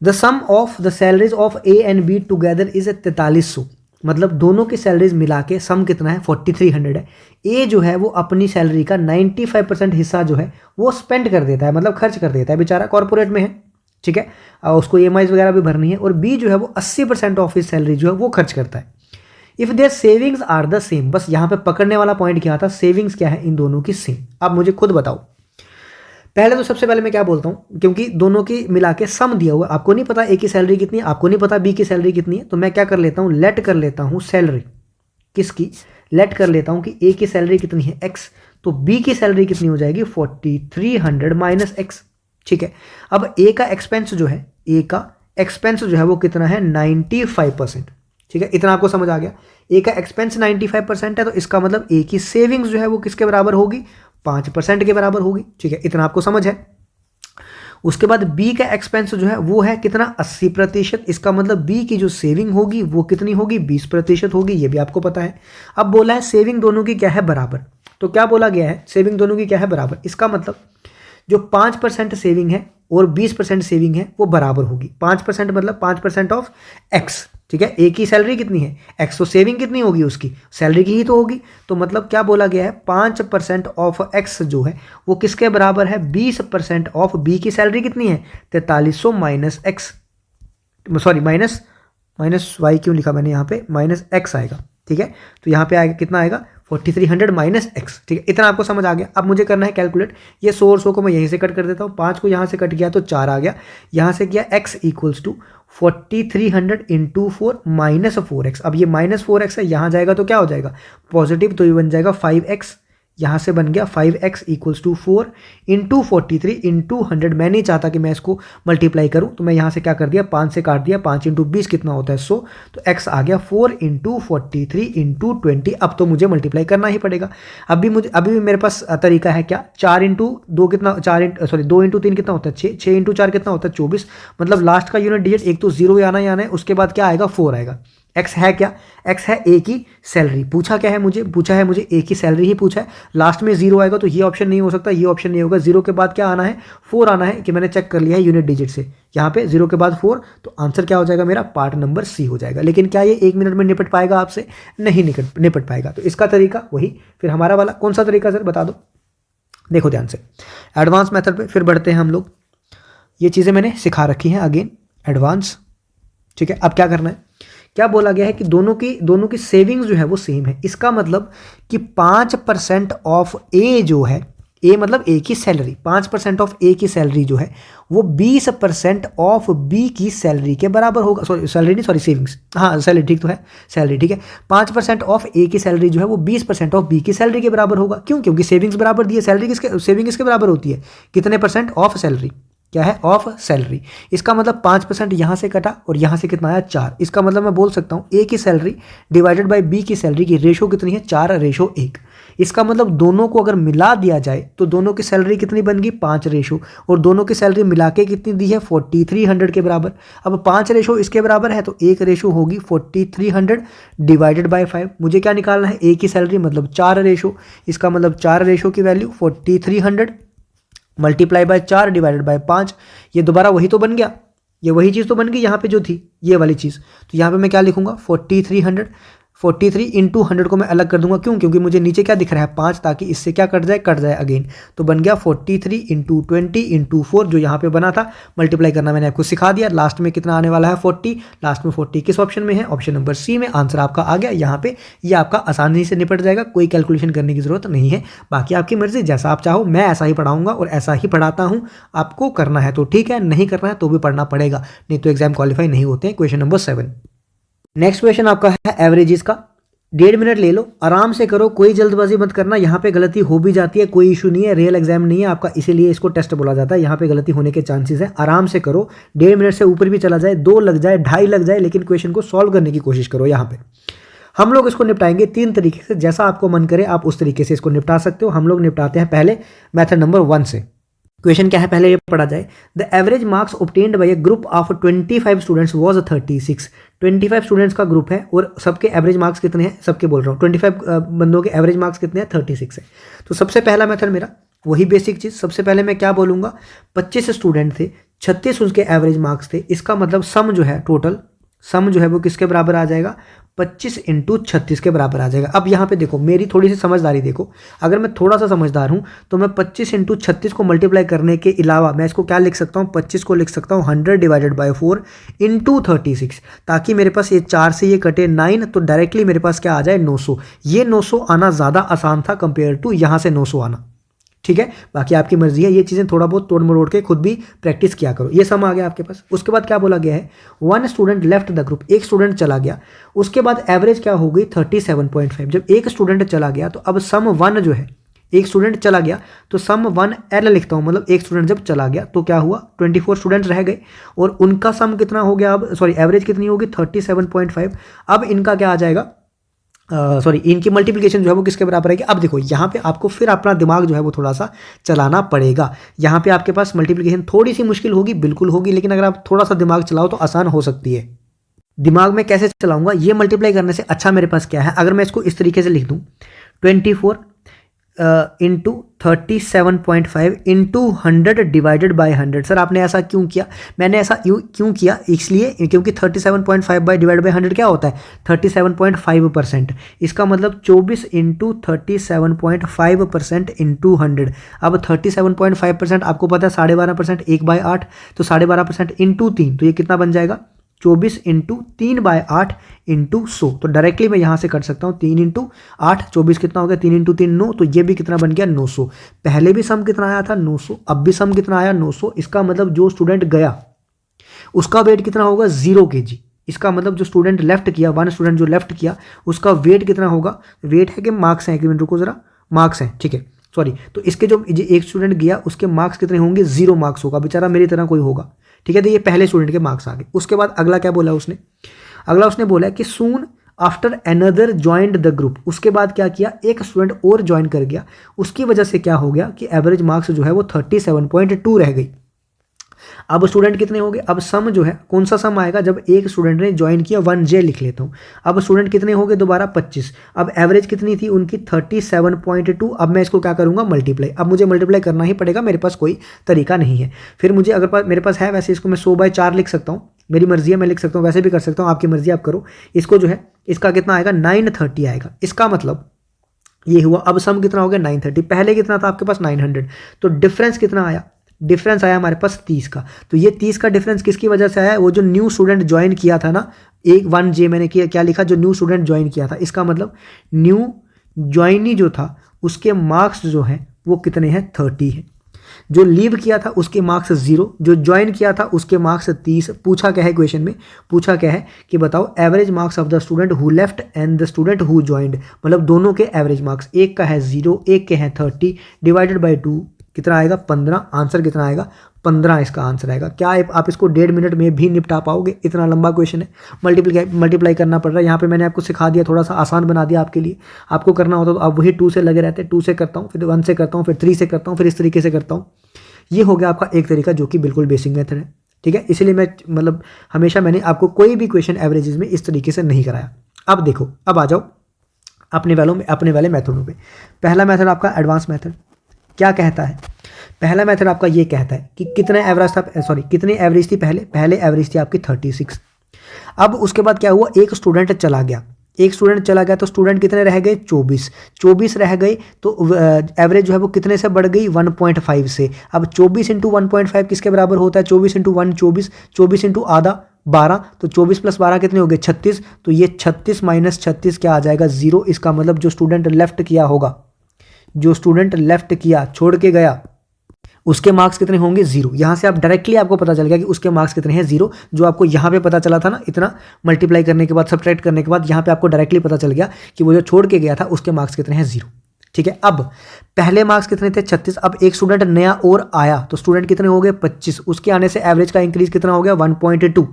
the sum of the salaries of A and B together is 4300, मतलब दोनों की सैलरीज मिला के सम कितना है, 4300 है। ए जो है वो अपनी सैलरी का 95% हिस्सा जो है वो स्पेंड कर देता है, मतलब खर्च कर देता है, बेचारा कॉर्पोरेट में है। ठीक है, उसको EMI वगैरह भी भरनी है। और बी जो है वो 80% ऑफ हिज सैलरी जो है वो खर्च करता है। If their savings are the same, बस यहाँ पे पकड़ने वाला पॉइंट क्या था, सेविंग्स क्या है इन दोनों की सेम। अब मुझे खुद बताओ। पहले तो सबसे पहले मैं क्या बोलता हूँ, क्योंकि दोनों की मिला के सम दिया हुआ, आपको नहीं पता ए की सैलरी कितनी है, आपको नहीं पता बी की सैलरी कितनी है, तो मैं क्या कर लेता हूँ, लेट कर लेता हूँ सैलरी किसकी, लेट कर लेता हूँ कि ए की सैलरी कितनी है x, तो बी की सैलरी कितनी हो जाएगी 4300 माइनस x। ठीक है, अब ए का एक्सपेंस जो है, ए का एक्सपेंस जो है वो कितना है 95%। ठीक है, इतना आपको समझ आ गया। ए का एक्सपेंस 95% है, तो इसका मतलब ए की सेविंग्स जो है वो किसके बराबर होगी, 5% के बराबर होगी। ठीक है, इतना आपको समझ है। उसके बाद बी का एक्सपेंस जो है वो है कितना, 80%। इसका मतलब बी की जो सेविंग होगी वो कितनी होगी, 20% होगी, ये भी आपको पता है। अब बोला है सेविंग दोनों की क्या है, बराबर। तो क्या बोला गया है, सेविंग दोनों की क्या है, बराबर। इसका मतलब जो 5% सेविंग है और 20% सेविंग है वो बराबर होगी। 5% मतलब 5% ऑफ एक्स। ठीक है, ए की सैलरी कितनी है एक्स, तो सेविंग कितनी होगी उसकी, सैलरी की ही तो होगी। तो मतलब क्या बोला गया है, 5% ऑफ एक्स जो है वो किसके बराबर है, 20% ऑफ बी की सैलरी कितनी है 4300 minus X, sorry minus Y क्यों लिखा मैंने यहाँ पे, माइनस एक्स आएगा। ठीक है, तो यहाँ पे आएगा कितना आएगा 4300 माइनस एक्स। ठीक है, इतना आपको समझ आ गया। अब मुझे करना है कैलकुलेट। ये 100 को मैं यहीं से कट कर देता हूँ, 5 को यहाँ से कट किया तो 4 आ गया, यहाँ से किया x equals to 4300 into 4 minus 4x। अब ये माइनस 4x है, यहाँ जाएगा तो क्या हो जाएगा पॉजिटिव, तो ये बन जाएगा 5x। यहाँ से बन गया 5x equals to 4 into 43 into 100। मैं नहीं चाहता कि मैं इसको मल्टीप्लाई करूँ, तो मैं यहाँ से क्या कर दिया, 5 से काट दिया, 5 इंटू 20 कितना होता है 100, तो x आ गया 4 इंटू 43 इंटू 20। अब तो मुझे मल्टीप्लाई करना ही पड़ेगा। अभी भी मेरे पास तरीका है क्या, 4 इंटू 2 कितना, 2 इंटू 3 कितना होता है 6, 6 इंटू 4 कितना होता है 24। मतलब लास्ट का यूनिट डिजिट एक तो जीरो आना ही आना है, उसके बाद क्या आएगा 4 आएगा। एक्स है क्या, एक्स है ए की सैलरी। पूछा क्या है मुझे, पूछा है मुझे ए की सैलरी ही पूछा है। लास्ट में जीरो आएगा तो ये ऑप्शन नहीं हो सकता, ये ऑप्शन नहीं होगा। जीरो के बाद क्या आना है, 4 आना है, कि मैंने चेक कर लिया है यूनिट डिजिट से। यहाँ पे जीरो के बाद 4, तो आंसर क्या हो जाएगा मेरा, पार्ट नंबर सी हो जाएगा। लेकिन क्या ये 1 मिनट में निपट पाएगा आपसे, नहीं निपट पाएगा। तो इसका तरीका वही, फिर हमारा वाला कौन सा तरीका सर बता दो। देखो ध्यान से, एडवांस मेथड पे फिर बढ़ते हैं हम लोग। ये चीज़ें मैंने सिखा रखी हैं अगेन, एडवांस, ठीक है। अब क्या करना है, क्या बोला गया है कि दोनों की सेविंग्स जो है वो सेम है। इसका मतलब कि 5% ऑफ ए जो है, ए मतलब ए की सैलरी, 5% ऑफ ए की सैलरी जो है वो 20% ऑफ बी की सैलरी के बराबर होगा। सॉरी सैलरी नहीं, सॉरी सेविंग्स, हाँ सैलरी ठीक तो है, सैलरी ठीक है। 5% ऑफ ए की सैलरी जो है वो 20% ऑफ बी की सैलरी के बराबर होगा। क्यों, क्योंकि सेविंग्स बराबर दी है, सेविंग किसके बराबर होती है, कितने परसेंट, ऑफ सैलरी, क्या है, ऑफ सैलरी। इसका मतलब 5% यहाँ से कटा और यहाँ से कितना आया, 4। इसका मतलब मैं बोल सकता हूँ ए की सैलरी डिवाइडेड बाय बी की सैलरी की रेशो कितनी है, 4:1। इसका मतलब दोनों को अगर मिला दिया जाए तो दोनों की सैलरी कितनी बन गई, 5 रेशो, और दोनों की सैलरी मिला के कितनी दी है, 4300 के बराबर। अब 5 रेशो इसके बराबर है तो 1 रेशो होगी 4300 डिवाइडेड बाय 5। मुझे क्या निकालना है, ए की सैलरी मतलब 4 रेशो, इसका मतलब 4 रेशो की value 4300 multiply by 4 divided by 5। ये दोबारा वही तो बन गया, ये वही चीज़ तो बन गई यहाँ पे जो थी, ये वाली चीज़। तो यहाँ पे मैं क्या लिखूंगा, 43 इंटू 100 को मैं अलग कर दूंगा। क्यों, क्योंकि मुझे नीचे क्या दिख रहा है, 5, ताकि इससे क्या कट जाए अगेन। तो बन गया 43 इंटू 20 इंटू 4, जो यहाँ पे बना था। मल्टीप्लाई करना मैंने आपको सिखा दिया। लास्ट में कितना आने वाला है, 40। लास्ट में 40 किस ऑप्शन में है, ऑप्शन नंबर सी में। आंसर आपका आ गया यहाँ पे। ये आपका आसानी से निपट जाएगा, कोई कैलकुलेशन करने की जरूरत नहीं है। बाकी आपकी मर्जी, जैसा आप चाहो, मैं ऐसा ही पढ़ाऊंगा और ऐसा ही पढ़ाता हूँ। आपको करना है तो ठीक है, नहीं करना है तो भी पढ़ना पड़ेगा, नहीं तो एग्जाम क्वालिफाई नहीं होते हैं। Question number 7। नेक्स्ट क्वेश्चन आपका है एवरेजेस का। 1.5 मिनट ले लो, आराम से करो, कोई जल्दबाजी मत करना। यहाँ पे गलती हो भी जाती है, कोई इशू नहीं है, रियल एग्जाम नहीं है आपका, इसीलिए इसको टेस्ट बोला जाता है। यहाँ पे गलती होने के चांसेस हैं, आराम से करो। 1.5 मिनट से ऊपर भी चला जाए, 2 लग जाए, 2.5 लग जाए, लेकिन क्वेश्चन को सॉल्व करने की कोशिश करो। यहाँ पे हम लोग इसको निपटाएंगे 3 तरीके से, जैसा आपको मन करे आप उस तरीके से इसको निपटा सकते हो। हम लोग निपटाते हैं पहले मेथड नंबर 1 से। क्वेश्चन क्या है पहले ये पढ़ा जाए। The average marks obtained by A group of 25 students was 36। 25 students का ग्रुप है और सबके एवरेज मार्क्स कितने हैं, सबके बोल रहा हूँ, 25 बंदों के एवरेज मार्क्स कितने हैं, 36 है। तो सबसे पहला मेथड मेरा वही बेसिक चीज़, सबसे पहले मैं क्या बोलूँगा, 25 स्टूडेंट थे, 36 उसके एवरेज मार्क्स थे। इसका मतलब सम जो है, टोटल सम जो है वो किसके बराबर आ जाएगा, 25 इंटू 36 के बराबर आ जाएगा। अब यहाँ पे देखो मेरी थोड़ी सी समझदारी देखो, अगर मैं थोड़ा सा समझदार हूँ तो मैं 25 इंटू 36 को मल्टीप्लाई करने के अलावा मैं इसको क्या लिख सकता हूँ, 25 को लिख सकता हूँ 100 डिवाइडेड बाय 4 इंटू 36, ताकि मेरे पास ये 4 से ये कटे 9, तो डायरेक्टली मेरे पास क्या आ जाए, 900। ये 900 आना ज़्यादा आसान था कंपेयर टू यहाँ से 900 आना। ठीक है, बाकी आपकी मर्जी है, ये चीज़ें थोड़ा बहुत तोड़ मरोड़ के खुद भी प्रैक्टिस किया करो। ये सम आ गया आपके पास। उसके बाद क्या बोला गया है, 1 स्टूडेंट लेफ्ट द ग्रुप, एक स्टूडेंट चला गया। उसके बाद एवरेज क्या हो गई, 37.5। जब एक स्टूडेंट चला गया तो अब सम 1 जो है, एक स्टूडेंट चला गया तो सम 1 एल लिखता हूँ, मतलब एक स्टूडेंट जब चला गया तो क्या हुआ, 24 स्टूडेंट रह गए और उनका सम कितना हो गया, अब सॉरी एवरेज कितनी होगी, 37.5। अब इनका क्या आ जाएगा, इनकी मल्टीप्लिकेशन जो है वो किसके बराबर है। अब देखो यहाँ पे आपको फिर अपना दिमाग जो है वो थोड़ा सा चलाना पड़ेगा। यहाँ पे आपके पास मल्टीप्लिकेशन थोड़ी सी मुश्किल होगी, बिल्कुल होगी, लेकिन अगर आप थोड़ा सा दिमाग चलाओ तो आसान हो सकती है। दिमाग में कैसे चलाऊंगा, ये मल्टीप्लाई करने से अच्छा मेरे पास क्या है, अगर मैं इसको इस तरीके से लिख दूँ, 24 into 37.5 into 100 divided by 100। Sir आपने ऐसा क्यों किया, मैंने ऐसा क्यों किया, इसलिए क्योंकि 37.5 बाय डिवाइड बाय 100 क्या होता है, 37.5%। इसका मतलब 24 इंटू 37.5% इंटू 100। अब 37.5% आपको पता है 12.5%, 1/8, तो 12.5% इंटू 3, तो ये कितना बन जाएगा, 24 इंटू 3/8 इंटू 100। तो डायरेक्टली मैं यहाँ से कर सकता हूँ 3 इंटू 8, 24 कितना हो गया, 3 इंटू 3 9, तो ये भी कितना बन गया, 900। पहले भी सम कितना आया था, 900, अब भी सम कितना आया, 900। इसका मतलब जो स्टूडेंट गया उसका वेट कितना होगा, 0 kg। इसका मतलब जो स्टूडेंट लेफ्ट किया, 1 स्टूडेंट जो लेफ्ट किया उसका वेट कितना होगा, वेट है कि मार्क्स हैं, एक मिनट रुको जरा, मार्क्स हैं, ठीक है सॉरी। तो इसके जो एक स्टूडेंट गया उसके मार्क्स कितने होंगे, 0 मार्क्स होगा, बेचारा मेरी तरह कोई होगा। ठीक है, तो ये पहले स्टूडेंट के मार्क्स आ गए। उसके बाद अगला क्या बोला उसने, अगला उसने बोला कि soon after another joined the group. उसके बाद क्या किया, एक स्टूडेंट और ज्वाइन कर गया, उसकी वजह से क्या हो गया कि एवरेज मार्क्स जो है वो 37.2 रह गई। अब स्टूडेंट कितने हो गए, अब सम जो है कौन सा सम आएगा, जब एक स्टूडेंट ने ज्वाइन किया 1J लिख लेता हूँ। अब स्टूडेंट कितने हो गए दोबारा 25, अब एवरेज कितनी थी उनकी 37.2। अब मैं इसको क्या करूँगा मल्टीप्लाई, अब मुझे मल्टीप्लाई करना ही पड़ेगा, मेरे पास कोई तरीका नहीं है। फिर मुझे अगर मेरे पास है, वैसे इसको मैं 100/4 लिख सकता हूँ, मेरी मर्जी है, मैं लिख सकता हूँ, वैसे भी कर सकता हूँ, आपकी मर्जी आप करो। इसको जो है इसका कितना आएगा 930 आएगा, इसका मतलब ये हुआ। अब सम कितना हो गया 930, पहले कितना था आपके पास 900, तो डिफरेंस कितना आया, डिफरेंस आया हमारे पास 30 का। तो ये 30 का डिफरेंस किसकी वजह से आया, वो जो न्यू स्टूडेंट ज्वाइन किया था ना, 1J मैंने किया क्या लिखा, जो न्यू स्टूडेंट ज्वाइन किया था, इसका मतलब न्यू ज्वाइनी जो था उसके मार्क्स जो हैं वो कितने हैं 30 है। जो लीव किया था उसके मार्क्स 0, जो ज्वाइन किया था उसके मार्क्स 30। पूछा क्या है क्वेश्चन में, पूछा क्या है कि बताओ average marks of the student who left and the student who joined, मतलब दोनों के एवरेज मार्क्स, एक का है 0 एक के हैं 30, डिवाइडेड बाई 2 कितना आएगा 15। आंसर कितना आएगा 15 इसका आंसर आएगा। क्या आप इसको 1.5 मिनट में भी निपटा पाओगे, इतना लंबा क्वेश्चन है, मल्टीप्लाई करना पड़ रहा है। यहाँ पे मैंने आपको सिखा दिया, थोड़ा सा आसान बना दिया आपके लिए। आपको करना होता तो आप वही 2 से लगे रहते, 2 से करता हूँ, फिर 1 से करता हूँ, फिर 3 से करता हूँ, फिर इस तरीके से करता हूँ। ये हो गया आपका एक तरीका जो कि बिल्कुल बेसिक मेथड है, ठीक है। इसलिए मैं मतलब हमेशा मैंने आपको कोई भी क्वेश्चन एवरेजेस में इस तरीके से नहीं कराया। अब देखो, अब आ जाओ अपने वाले मेथडों पे। पहला मेथड आपका एडवांस मेथड क्या कहता है, पहला मेथड आपका ये कहता है कि कितने एवरेज था, कितनी एवरेज थी पहले एवरेज थी आपकी 36। अब उसके बाद क्या हुआ, एक स्टूडेंट चला गया, तो स्टूडेंट कितने रह गए 24 रह गए, तो एवरेज जो है वो कितने से बढ़ गई 1.5 से। अब 24 इंटू 1.5 किसके बराबर होता है, 24 इंटू 1 24 इंटू आधा 12, तो 24 + 12 कितने हो गए 36। तो ये 36 माइनस 36 क्या आ जाएगा 0। इसका मतलब जो स्टूडेंट लेफ्ट किया होगा, जो स्टूडेंट लेफ्ट किया छोड़ के गया, उसके मार्क्स कितने होंगे 0। यहाँ से आप डायरेक्टली आपको पता चल गया कि उसके मार्क्स कितने हैं 0, जो आपको यहाँ पे पता चला था ना, इतना मल्टीप्लाई करने के बाद सब्ट्रैक्ट करने के बाद यहाँ पे आपको डायरेक्टली पता चल गया कि वो जो छोड़ के गया था उसके मार्क्स कितने हैं 0, ठीक है। अब पहले मार्क्स कितने थे 36, अब एक स्टूडेंट नया और आया, तो स्टूडेंट कितने हो गए 25, उसके आने से एवरेज का इंक्रीज कितना हो गया 1.2,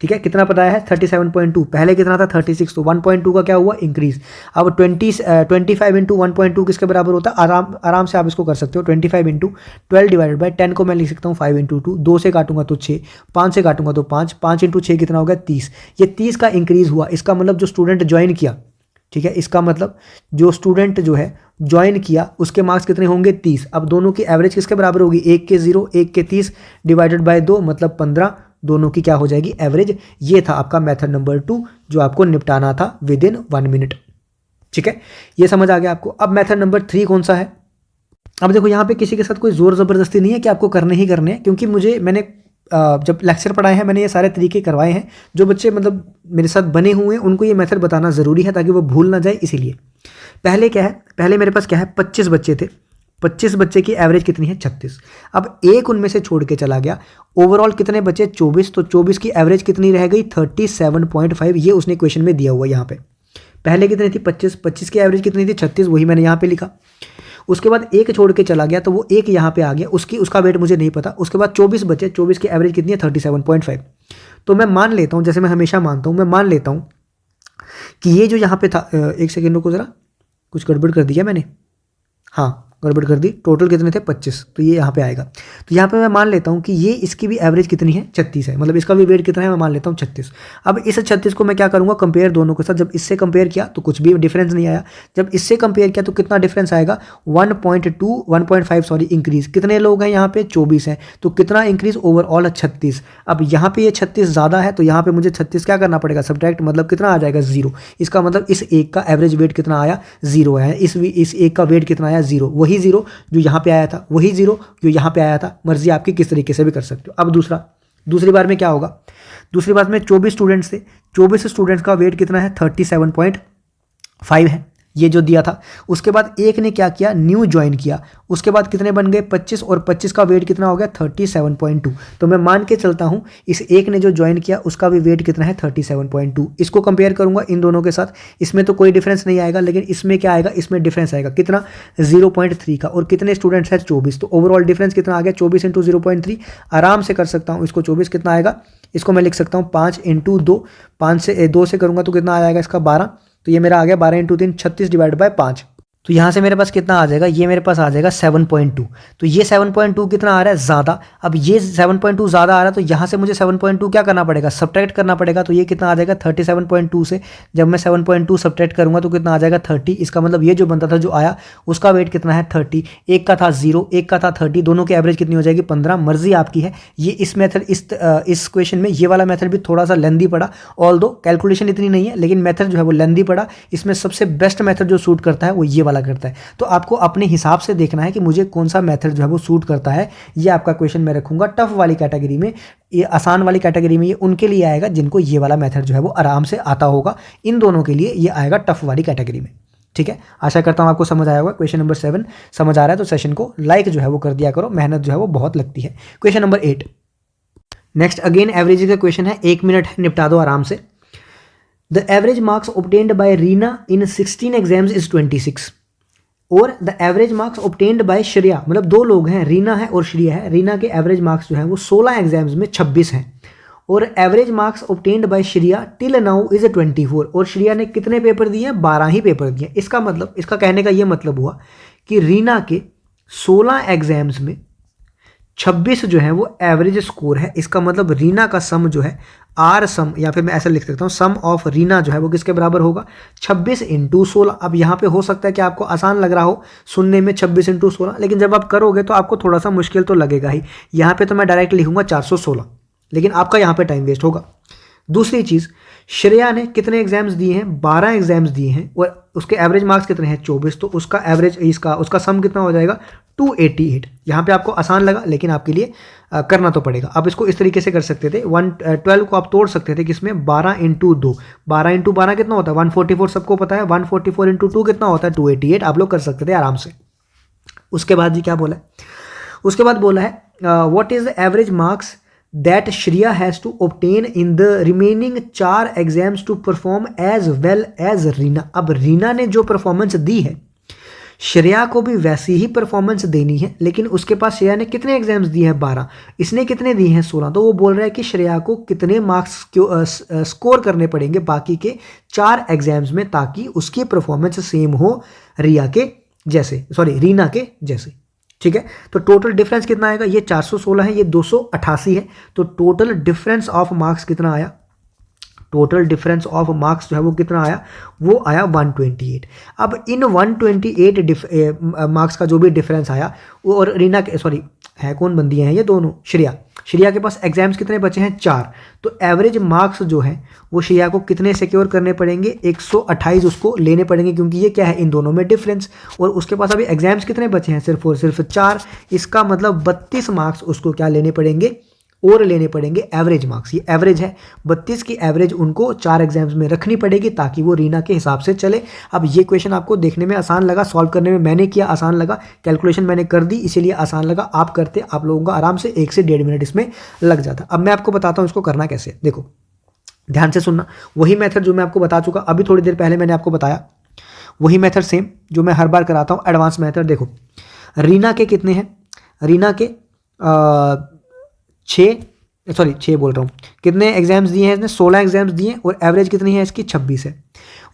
ठीक है। कितना पता है 37.2, पहले कितना था 36, तो 1.2 का क्या हुआ इंक्रीज। अब 25 इंटू 1.2 किसके बराबर होता है, आराम से आप इसको कर सकते हो, 25 इंटू 12 डिवाइडेड बाई 10 को मैं लिख सकता हूँ 5 इंटू 2, 2 से काटूंगा तो 6, 5 से काटूंगा तो 5, 5 इंटू 6 कितना हो गया 30। ये 30 का इंक्रीज हुआ, इसका मतलब जो स्टूडेंट ज्वाइन किया, ठीक है, इसका मतलब जो स्टूडेंट जो है ज्वाइन किया उसके मार्क्स कितने होंगे 30। अब दोनों की एवरेज किसके बराबर होगी, एक के 0 एक के 30 डिवाइडेड बाय 2 मतलब 15, दोनों की क्या हो जाएगी एवरेज। ये था आपका मेथड नंबर 2 जो आपको निपटाना था विदिन 1 मिनट, ठीक है। ये समझ आ गया आपको। अब मेथड नंबर 3 कौन सा है, अब देखो यहाँ पे किसी के साथ कोई जोर ज़बरदस्ती नहीं है कि आपको करने ही करने हैं, क्योंकि मैंने जब लेक्चर पढ़ाए हैं मैंने ये सारे तरीके करवाए हैं। जो बच्चे मतलब मेरे साथ बने हुए हैं उनको ये मेथड बताना ज़रूरी है ताकि वो भूल ना जाए, इसीलिए। पहले क्या है, पहले मेरे पास क्या है 25 बच्चे थे, 25 बच्चे की एवरेज कितनी है 36। अब एक उनमें से छोड़ के चला गया, ओवरऑल कितने बचे 24, तो 24 की एवरेज कितनी रह गई 37.5। ये उसने क्वेश्चन में दिया हुआ यहाँ पे। पहले कितनी थी 25 की एवरेज कितनी थी 36, वही मैंने यहाँ पे लिखा। उसके बाद एक छोड़ के चला गया तो वो एक यहाँ पे आ गया, उसका वेट मुझे नहीं पता। उसके बाद 24 बचे, 24 की एवरेज कितनी है 37.5। तो मैं मान लेता हूँ, जैसे मैं हमेशा मानता हूँ, मैं मान लेता हूँ कि ये जो यहाँ पे था, एक सेकेंड रुको ज़रा, कुछ गड़बड़ कर दिया मैंने, हाँ गड़बड़ कर दी। टोटल कितने थे 25, तो ये यहाँ पे आएगा। तो यहाँ पे मैं मान लेता हूँ कि ये इसकी भी एवरेज कितनी है 36 है, मतलब इसका भी वेट कितना है मैं मान लेता हूँ 36। अब इस 36 को मैं क्या करूँगा कंपेयर दोनों के साथ। जब इससे कंपेयर किया तो कुछ भी डिफरेंस नहीं आया, जब इससे कंपेयर किया तो कितना डिफरेंस आएगा 1.5 इंक्रीज। कितने लोग हैं यहाँ पे 24 हैं, तो कितना इंक्रीज ओवरऑल 36। अब यहाँ पे ये 36 ज़्यादा है तो यहाँ पे मुझे 36 क्या करना पड़ेगा सब्ट्रैक्ट, मतलब कितना आ जाएगा 0। इसका मतलब इस एक का एवरेज वेट कितना आया 0 है, इस एक का वेट कितना आया 0, वही 0 जो यहाँ पे आया था, वही 0 जो यहाँ पे आया था। मर्जी आपकी किस तरीके से भी कर सकते हो। अब दूसरी बार में क्या होगा, दूसरी बार में 24 स्टूडेंट्स थे, 24 स्टूडेंट्स का वेट कितना है 37.5 है, ये जो दिया था। उसके बाद एक ने क्या किया न्यू ज्वाइन किया, उसके बाद कितने बन गए 25, और 25 का वेट कितना हो गया 37.2। तो मैं मान के चलता हूँ इस एक ने जो ज्वाइन किया उसका भी वेट कितना है 37.2। इसको कंपेयर करूंगा इन दोनों के साथ, इसमें तो कोई डिफरेंस नहीं आएगा, लेकिन इसमें क्या आएगा, इसमें डिफरेंस आएगा कितना 0.3 का। और कितने स्टूडेंट्स हैं 24, तो ओवरऑल डिफरेंस कितना आ गया 24 इंटू 0.3। आराम से कर सकता हूँ इसको, 24 कितना आएगा, इसको मैं लिख सकता हूँ 5 इंटू 2, 5 से 2 से करूँगा तो कितना आ जाएगा इसका 12। तो ये मेरा आ गया 12 इंटू 3 36 डिवाइड बाय 5। तो यहाँ से मेरे पास कितना आ जाएगा, ये मेरे पास आ जाएगा 7.2। तो ये 7.2 कितना आ रहा है, ज़्यादा। अब ये 7.2 ज़्यादा आ रहा है, तो यहाँ से मुझे 7.2 क्या करना पड़ेगा, सब्ट्रैक्ट करना पड़ेगा। तो ये कितना आ जाएगा 37.2 से, जब मैं 7.2 सब्ट्रैक्ट करूँगा तो कितना आ जाएगा 30। इसका मतलब ये जो बनता था जो आया उसका वेट कितना है 30, एक का था 0, एक का था 30, दोनों की एवरेज कितनी हो जाएगी 15। मर्जी आपकी है। ये इस मेथड इस क्वेश्चन में ये वाला मेथड भी थोड़ा सा लेंदी पड़ा, ऑल्दो कैलकुलेशन इतनी नहीं है, लेकिन मेथड जो है वो लेंदी पड़ा। इसमें सबसे बेस्ट मेथड जो सूट करता है वो ये वाला करता है। तो आपको अपने हिसाब से देखना है कि मुझे कौन सा मेथड जो है वो सूट करता है। ये आपका क्वेश्चन मैं रखूंगा टफ वाली कैटेगरी में, ये आसान वाली कैटेगरी में ये उनके लिए आएगा जिनको ये वाला मेथड जो है वो आराम से आता होगा। इन दोनों के लिए ये आएगा टफ वाली कैटेगरी में। ठीक है, आशा करता हूँ आपको समझ आया होगा। क्वेश्चन नंबर 7 समझ आ रहा है तो सेशन को लाइक जो है वो कर दिया करो, मेहनत जो है वो बहुत लगती है। Question number 8 next again average का क्वेश्चन है, 1 मिनट है, निपटा दो आराम से। The average marks obtained by Reena in 16 exams is 26 और the average marks obtained by Shreya, मतलब दो लोग हैं, रीना है और श्रेया है। रीना के एवरेज मार्क्स जो है वो 16 एग्जाम्स में 26 हैं और average marks obtained by Shreya till now is 24। और श्रेया ने कितने पेपर दिए हैं, 12 ही पेपर दिए। इसका मतलब, इसका कहने का ये मतलब हुआ कि रीना के 16 एग्जाम्स में 26 जो है वो एवरेज स्कोर है। इसका मतलब रीना का सम जो है आर सम, या फिर मैं ऐसा लिख सकता हूँ सम ऑफ रीना जो है वो किसके बराबर होगा 26 इंटू 16। अब यहाँ पे हो सकता है कि आपको आसान लग रहा हो सुनने में 26 इंटू 16, लेकिन जब आप करोगे तो आपको थोड़ा सा मुश्किल तो लगेगा ही। यहाँ पे तो मैं डायरेक्ट लिखूंगा 416, लेकिन आपका यहाँ पे टाइम वेस्ट होगा। दूसरी चीज़, श्रेया ने कितने एग्जाम्स दिए हैं, 12 एग्जाम्स दिए हैं और उसके एवरेज मार्क्स कितने हैं 24। तो उसका एवरेज उसका सम कितना हो जाएगा 288। यहाँ पे आपको आसान लगा, लेकिन आपके लिए करना तो पड़ेगा। आप इसको इस तरीके से कर सकते थे, 112 को आप तोड़ सकते थे किसमें, 12 इंटू 2, 12 इंटू 12 कितना होता है 144, सबको पता है। 144 इंटू 2 कितना होता है 288, आप लोग कर सकते थे आराम से। उसके बाद जी क्या बोला है, उसके बाद बोला है what is the average marks that Shreya has to obtain in the remaining 4 exams to perform as well as Reena। अब रीना ने जो परफॉर्मेंस दी है श्रेया को भी वैसी ही परफॉर्मेंस देनी है, लेकिन उसके पास श्रेया ने कितने एग्जाम्स दिए हैं 12, इसने कितने दिए हैं 16। तो वो बोल रहा है कि श्रेया को कितने मार्क्स स्कोर करने पड़ेंगे बाकी के 4 एग्जाम्स में, ताकि उसकी परफॉर्मेंस सेम हो रीना के जैसे। ठीक है, तो टोटल डिफरेंस कितना आएगा, ये 416 है, ये 288 है। तो टोटल डिफरेंस ऑफ मार्क्स कितना आया, टोटल डिफरेंस ऑफ मार्क्स जो है वो कितना आया, वो आया 128। अब इन 128 मार्क्स का जो भी डिफरेंस आया वो, और रीना के है कौन बंदी हैं ये दोनों, श्रेया के पास एग्जाम्स कितने बचे हैं 4। तो एवरेज मार्क्स जो है वो श्रेया को कितने सिक्योर करने पड़ेंगे 128 उसको लेने पड़ेंगे, क्योंकि ये क्या है इन दोनों में डिफरेंस। और उसके पास अभी एग्जाम्स कितने बचे हैं सिर्फ और सिर्फ 4। इसका मतलब 32 मार्क्स उसको क्या लेने पड़ेंगे, और लेने पड़ेंगे एवरेज मार्क्स। ये एवरेज है, 32 की एवरेज उनको 4 एग्जाम्स में रखनी पड़ेगी ताकि वो रीना के हिसाब से चले। अब ये क्वेश्चन आपको देखने में आसान लगा, सॉल्व करने में मैंने किया आसान लगा, कैलकुलेशन मैंने कर दी इसीलिए आसान लगा। आप करते आप लोगों का आराम से 1 से 1.5 मिनट इसमें लग जाता। अब मैं आपको बताता हूँ इसको करना कैसे। देखो ध्यान से सुनना, वही मेथड जो मैं आपको बता चुका अभी थोड़ी देर पहले मैंने आपको बताया, वही मेथड सेम जो मैं हर बार कराता हूँ, एडवांस मेथड। देखो रीना के कितने हैं, रीना के 6 बोल रहा हूँ, कितने एग्जाम्स दिए हैं इसने 16 एग्जाम्स दिए और एवरेज कितनी है इसकी 26 है।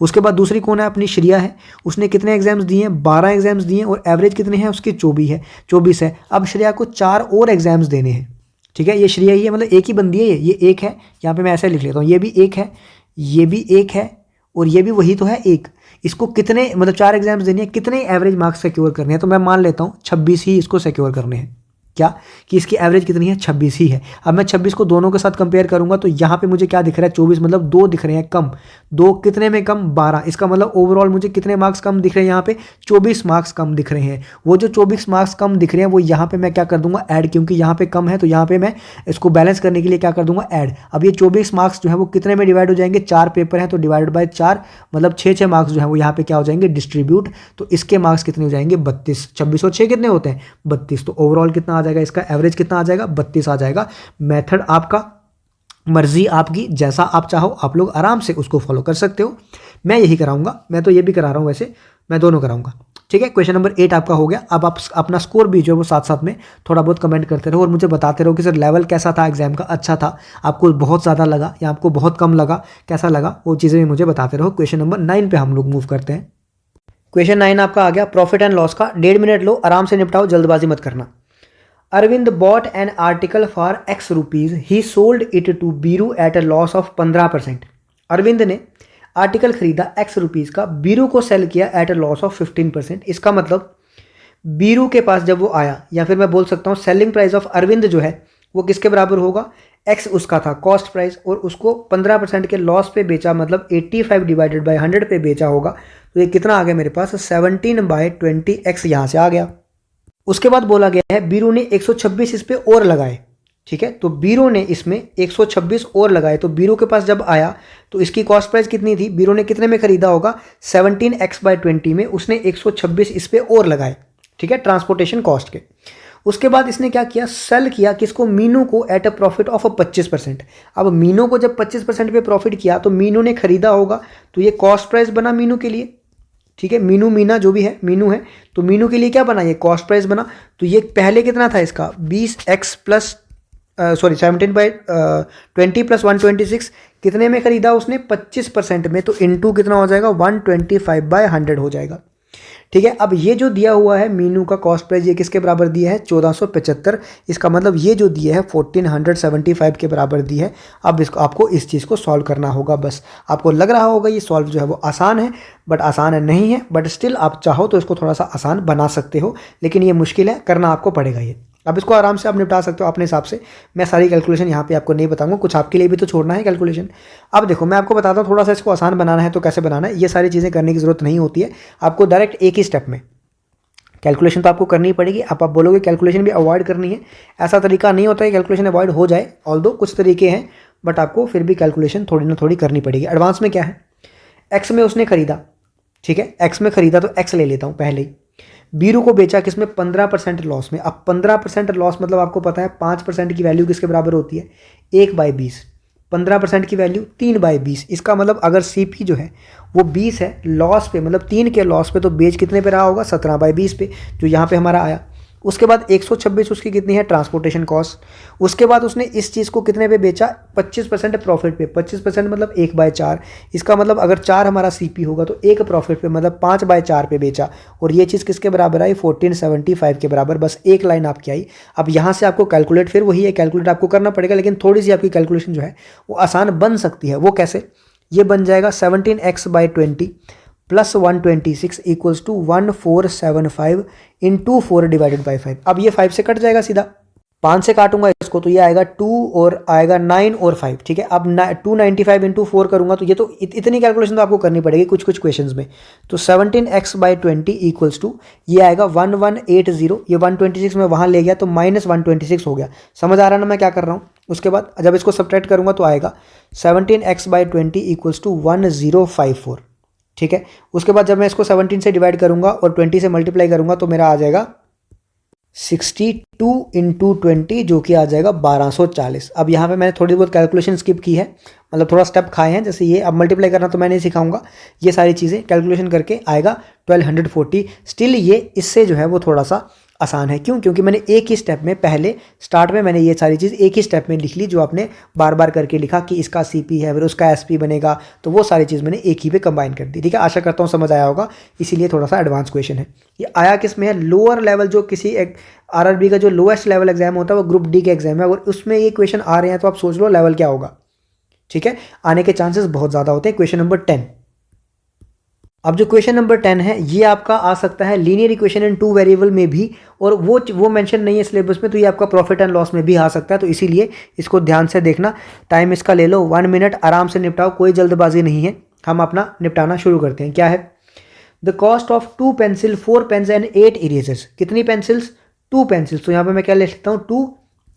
उसके बाद दूसरी कौन है, अपनी श्रेया है, उसने कितने एग्जाम्स दिए हैं 12 एग्जाम्स दिए और एवरेज कितने हैं उसकी 24 है। अब श्रेया को 4 और एग्जाम्स देने हैं। ठीक है, ये श्रेया ही है, मतलब एक ही बंदी है, ये एक है, यहाँ पे मैं ऐसे लिख लेता हूँ, ये भी एक है, ये भी एक है और ये भी वही तो है एक। इसको कितने मतलब 4 एग्जाम्स देने हैं, कितने एवरेज मार्क्स सिक्योर करने हैं, तो मैं मान लेता हूँ 26 ही इसको सिक्योर करने हैं। क्या कि इसकी एवरेज कितनी है 26 ही है। अब मैं 26 को दोनों के साथ कंपेयर करूंगा तो यहाँ पे मुझे क्या दिख रहा है 24, मतलब 2 दिख रहे हैं कम, 2 कितने में कम 12। इसका मतलब ओवरऑल मुझे कितने मार्क्स कम दिख रहे हैं, यहाँ पे 24 मार्क्स कम दिख रहे हैं। वो जो 24 मार्क्स कम दिख रहे हैं वो यहाँ पे मैं क्या कर दूंगा ऐड, क्योंकि यहाँ पे कम है तो यहाँ पे मैं इसको बैलेंस करने के लिए क्या कर दूंगा ऐड। अब ये 24 मार्क्स जो है वो कितने में डिवाइड हो जाएंगे, 4 पेपर हैं तो डिवाइड बाय 4, मतलब 6 मार्क्स जो है वो यहाँ पे क्या हो जाएंगे डिस्ट्रीब्यूट। तो इसके मार्क्स कितने हो जाएंगे 32, 26 और 6 कितने होते हैं 32। तो ओवरऑल कितना आ जाएगा, इसका एवरेज कितना आ जाएगा 32 आ जाएगा। मेथड आपका, मर्जी आपकी, जैसा आप चाहो आप लोग आराम से उसको फॉलो कर सकते हो। मैं यही कराऊंगा, मैं तो ये भी करा रहा हूं, वैसे मैं दोनों कराऊंगा। ठीक है, क्वेश्चन नंबर 8 आपका हो गया। अब आप अपना स्कोर भी जो है वो साथ साथ में थोड़ा बहुत कमेंट करते रहो और मुझे बताते रहो कि सर लेवल कैसा था एग्जाम का, अच्छा था, आपको बहुत ज़्यादा लगा या आपको बहुत कम लगा, कैसा लगा, वो चीज़ें भी मुझे बताते रहो। क्वेश्चन नंबर 9 पे हम लोग मूव करते हैं। क्वेश्चन 9 आपका आ गया प्रॉफिट एंड लॉस का। 1.5 मिनट लो, आराम से निपटाओ, जल्दबाजी मत करना। Arvind bought an article for X rupees, he sold it to Biru at a loss of 15%। Arvind ने आर्टिकल खरीदा एक्स रुपीज़ का, बीरू को सेल किया एट अ लॉस ऑफ 15%। इसका मतलब बीरू के पास जब वो आया, या फिर मैं बोल सकता हूँ सेलिंग प्राइस ऑफ अरविंद जो है वो किसके बराबर होगा, एक्स उसका था कॉस्ट प्राइस, और उसको 15% के लॉस पे बेचा, मतलब 85 डिवाइडेड बाई 100 पे बेचा होगा। तो ये कितना आ गया मेरे पास, 17/20 एक्स यहाँ से आ गया। उसके बाद बोला गया है बीरू ने 126 इस पे और लगाए, ठीक है। तो बीरू ने इसमें 126 और लगाए, तो बीरू के पास जब आया तो इसकी कॉस्ट प्राइस कितनी थी, बीरू ने कितने में खरीदा होगा, 17x/20 में उसने 126 इस पे और लगाए, ठीक है, ट्रांसपोर्टेशन कॉस्ट के। उसके बाद इसने क्या किया, सेल किया किसको, मीनू को एट अ प्रॉफिट ऑफ 25%। अब मीनू को जब 25% पे प्रॉफिट किया तो मीनू ने खरीदा होगा, तो ये कॉस्ट प्राइस बना मीनू के लिए, ठीक है। मीनू मीना जो भी है मीनू है, तो मीनू के लिए क्या बना, ये कॉस्ट प्राइस बना। तो ये पहले कितना था इसका, 20x प्लस 17/20 प्लस 126 कितने में खरीदा उसने, 25% में, तो इनटू कितना हो जाएगा, 125/100 हो जाएगा, ठीक है। अब ये जो दिया हुआ है मीनू का कॉस्ट प्राइस, ये किसके बराबर दिया है, 1475। इसका मतलब ये जो दिया है 1475 के बराबर दी है। अब इसको आपको इस चीज़ को सॉल्व करना होगा। बस आपको लग रहा होगा ये सॉल्व जो है वो आसान है, बट आसान नहीं है, बट स्टिल आप चाहो तो इसको थोड़ा सा आसान बना सकते हो, लेकिन ये मुश्किल है, करना आपको पड़ेगा ये। अब इसको आराम से आप निपटा सकते हो अपने हिसाब से। मैं सारी कैलकुलेशन यहाँ पे आपको नहीं बताऊंगा, कुछ आपके लिए भी तो छोड़ना है कैलकुलेशन। अब देखो मैं आपको बताता हूँ, थोड़ा सा इसको आसान बनाना है तो कैसे बनाना है, ये सारी चीज़ें करने की ज़रूरत नहीं होती है आपको, डायरेक्ट एक ही स्टेप में कैलकुलेशन तो आपको करनी ही पड़ेगी। आप बोलोगे कैलकुलेशन भी अवॉइड करनी है, ऐसा तरीका नहीं होता है कैलकुलेशन अवॉइड हो जाए, ऑल्दो कुछ तरीके हैं, बट आपको फिर भी कैलकुलेशन थोड़ी ना थोड़ी करनी पड़ेगी। एडवांस में क्या है, एक्स में उसने खरीदा, ठीक है, एक्स में खरीदा तो एक्स ले लेता हूँ पहले ही। बीरू को बेचा किसमें, 15% लॉस में। अब 15% लॉस मतलब आपको पता है 5% की वैल्यू किसके बराबर होती है, 1/20। 15% की वैल्यू 3/20। इसका मतलब अगर सीपी जो है वो 20 है, लॉस पे मतलब 3 के लॉस पे, तो बेच कितने पे रहा होगा, 17/20 पे, जो यहाँ पे हमारा आया। उसके बाद 126 उसकी कितनी है, ट्रांसपोर्टेशन कॉस्ट। उसके बाद उसने इस चीज़ को कितने पे बेचा, 25% प्रॉफिट पे। 25% मतलब 1/4। इसका मतलब अगर 4 हमारा सीपी होगा तो 1 प्रॉफिट पे, मतलब 5/4 पे बेचा, और ये चीज़ किसके बराबर आई, 1475 के बराबर। बस एक लाइन आपकी आई। अब यहाँ से आपको कैलकुलेट, फिर वही है, कैलकुलेट आपको करना पड़ेगा, लेकिन थोड़ी सी आपकी कैलकुलेशन जो है वो आसान बन सकती है। वो कैसे, ये बन जाएगा 17x/20 plus 126 equals to 1475 into 4 divided by 5। अब ये 5 से कट जाएगा सीधा, 5 से काटूंगा इसको तो ये आएगा 2 और आएगा 9 और 5, ठीक है। अब 295 इंटू 4 करूंगा तो ये तो इतनी कैलकुलेशन तो आपको करनी पड़ेगी कुछ कुछ क्वेश्चंस में। तो 17x/20 इक्वल्स टू ये आएगा 1180, ये 126 में वहाँ ले गया तो -126 हो गया। समझ आ रहा ना मैं क्या कर रहा हूँ। उसके बाद जब इसको सब्ट्रैक्ट करूंगा तो आएगा 17x/20 इक्वल्स टू 1054, ठीक है। उसके बाद जब मैं इसको 17 से डिवाइड करूंगा और 20 से मल्टीप्लाई करूंगा तो मेरा आ जाएगा 62 इंटू 20, जो कि आ जाएगा 1240। अब यहाँ पे मैंने थोड़ी बहुत कैलकुलेशन स्किप की है, मतलब थोड़ा स्टेप खाए हैं, जैसे ये। अब मल्टीप्लाई करना तो मैं नहीं सिखाऊंगा, ये सारी चीज़ें कैलकुलेशन करके आएगा 1240। स्टिल ये इससे जो है वो थोड़ा सा आसान है, क्यों, क्योंकि मैंने एक ही स्टेप में, पहले स्टार्ट में मैंने ये सारी चीज़ एक ही स्टेप में लिख ली, जो आपने बार बार करके लिखा कि इसका सीपी है फिर उसका एसपी बनेगा, तो वो सारी चीज़ मैंने एक ही पे कंबाइन कर दी, ठीक है। आशा करता हूँ समझ आया होगा, इसीलिए थोड़ा सा एडवांस क्वेश्चन है। ये आया किस में है, लोअर लेवल, जो किसी एक आरआरबी का जो लोएस्ट लेवल एग्जाम होता है वो ग्रुप डी के एग्जाम है, अगर उसमें ये क्वेश्चन आ रहे हैं तो आप सोच लो लेवल क्या होगा, ठीक है। आने के चांसेस बहुत ज़्यादा होते हैं। Question number 10। अब जो क्वेश्चन नंबर 10 है ये आपका आ सकता है लीनियर इक्वेशन इन 2 वेरिएबल में भी, और वो मेंशन नहीं है सिलेबस में, तो ये आपका प्रॉफिट एंड लॉस में भी आ सकता है। तो इसीलिए इसको ध्यान से देखना, टाइम इसका ले लो 1 मिनट, आराम से निपटाओ, कोई जल्दबाजी नहीं है। हम अपना निपटाना शुरू करते हैं। क्या है, the cost of 2 pencil, 4 pens and 8 erasers. कितनी पेंसिल्स, 2 पेंसिल्स। तो यहाँ पर मैं क्या लिख लेता हूँ, 2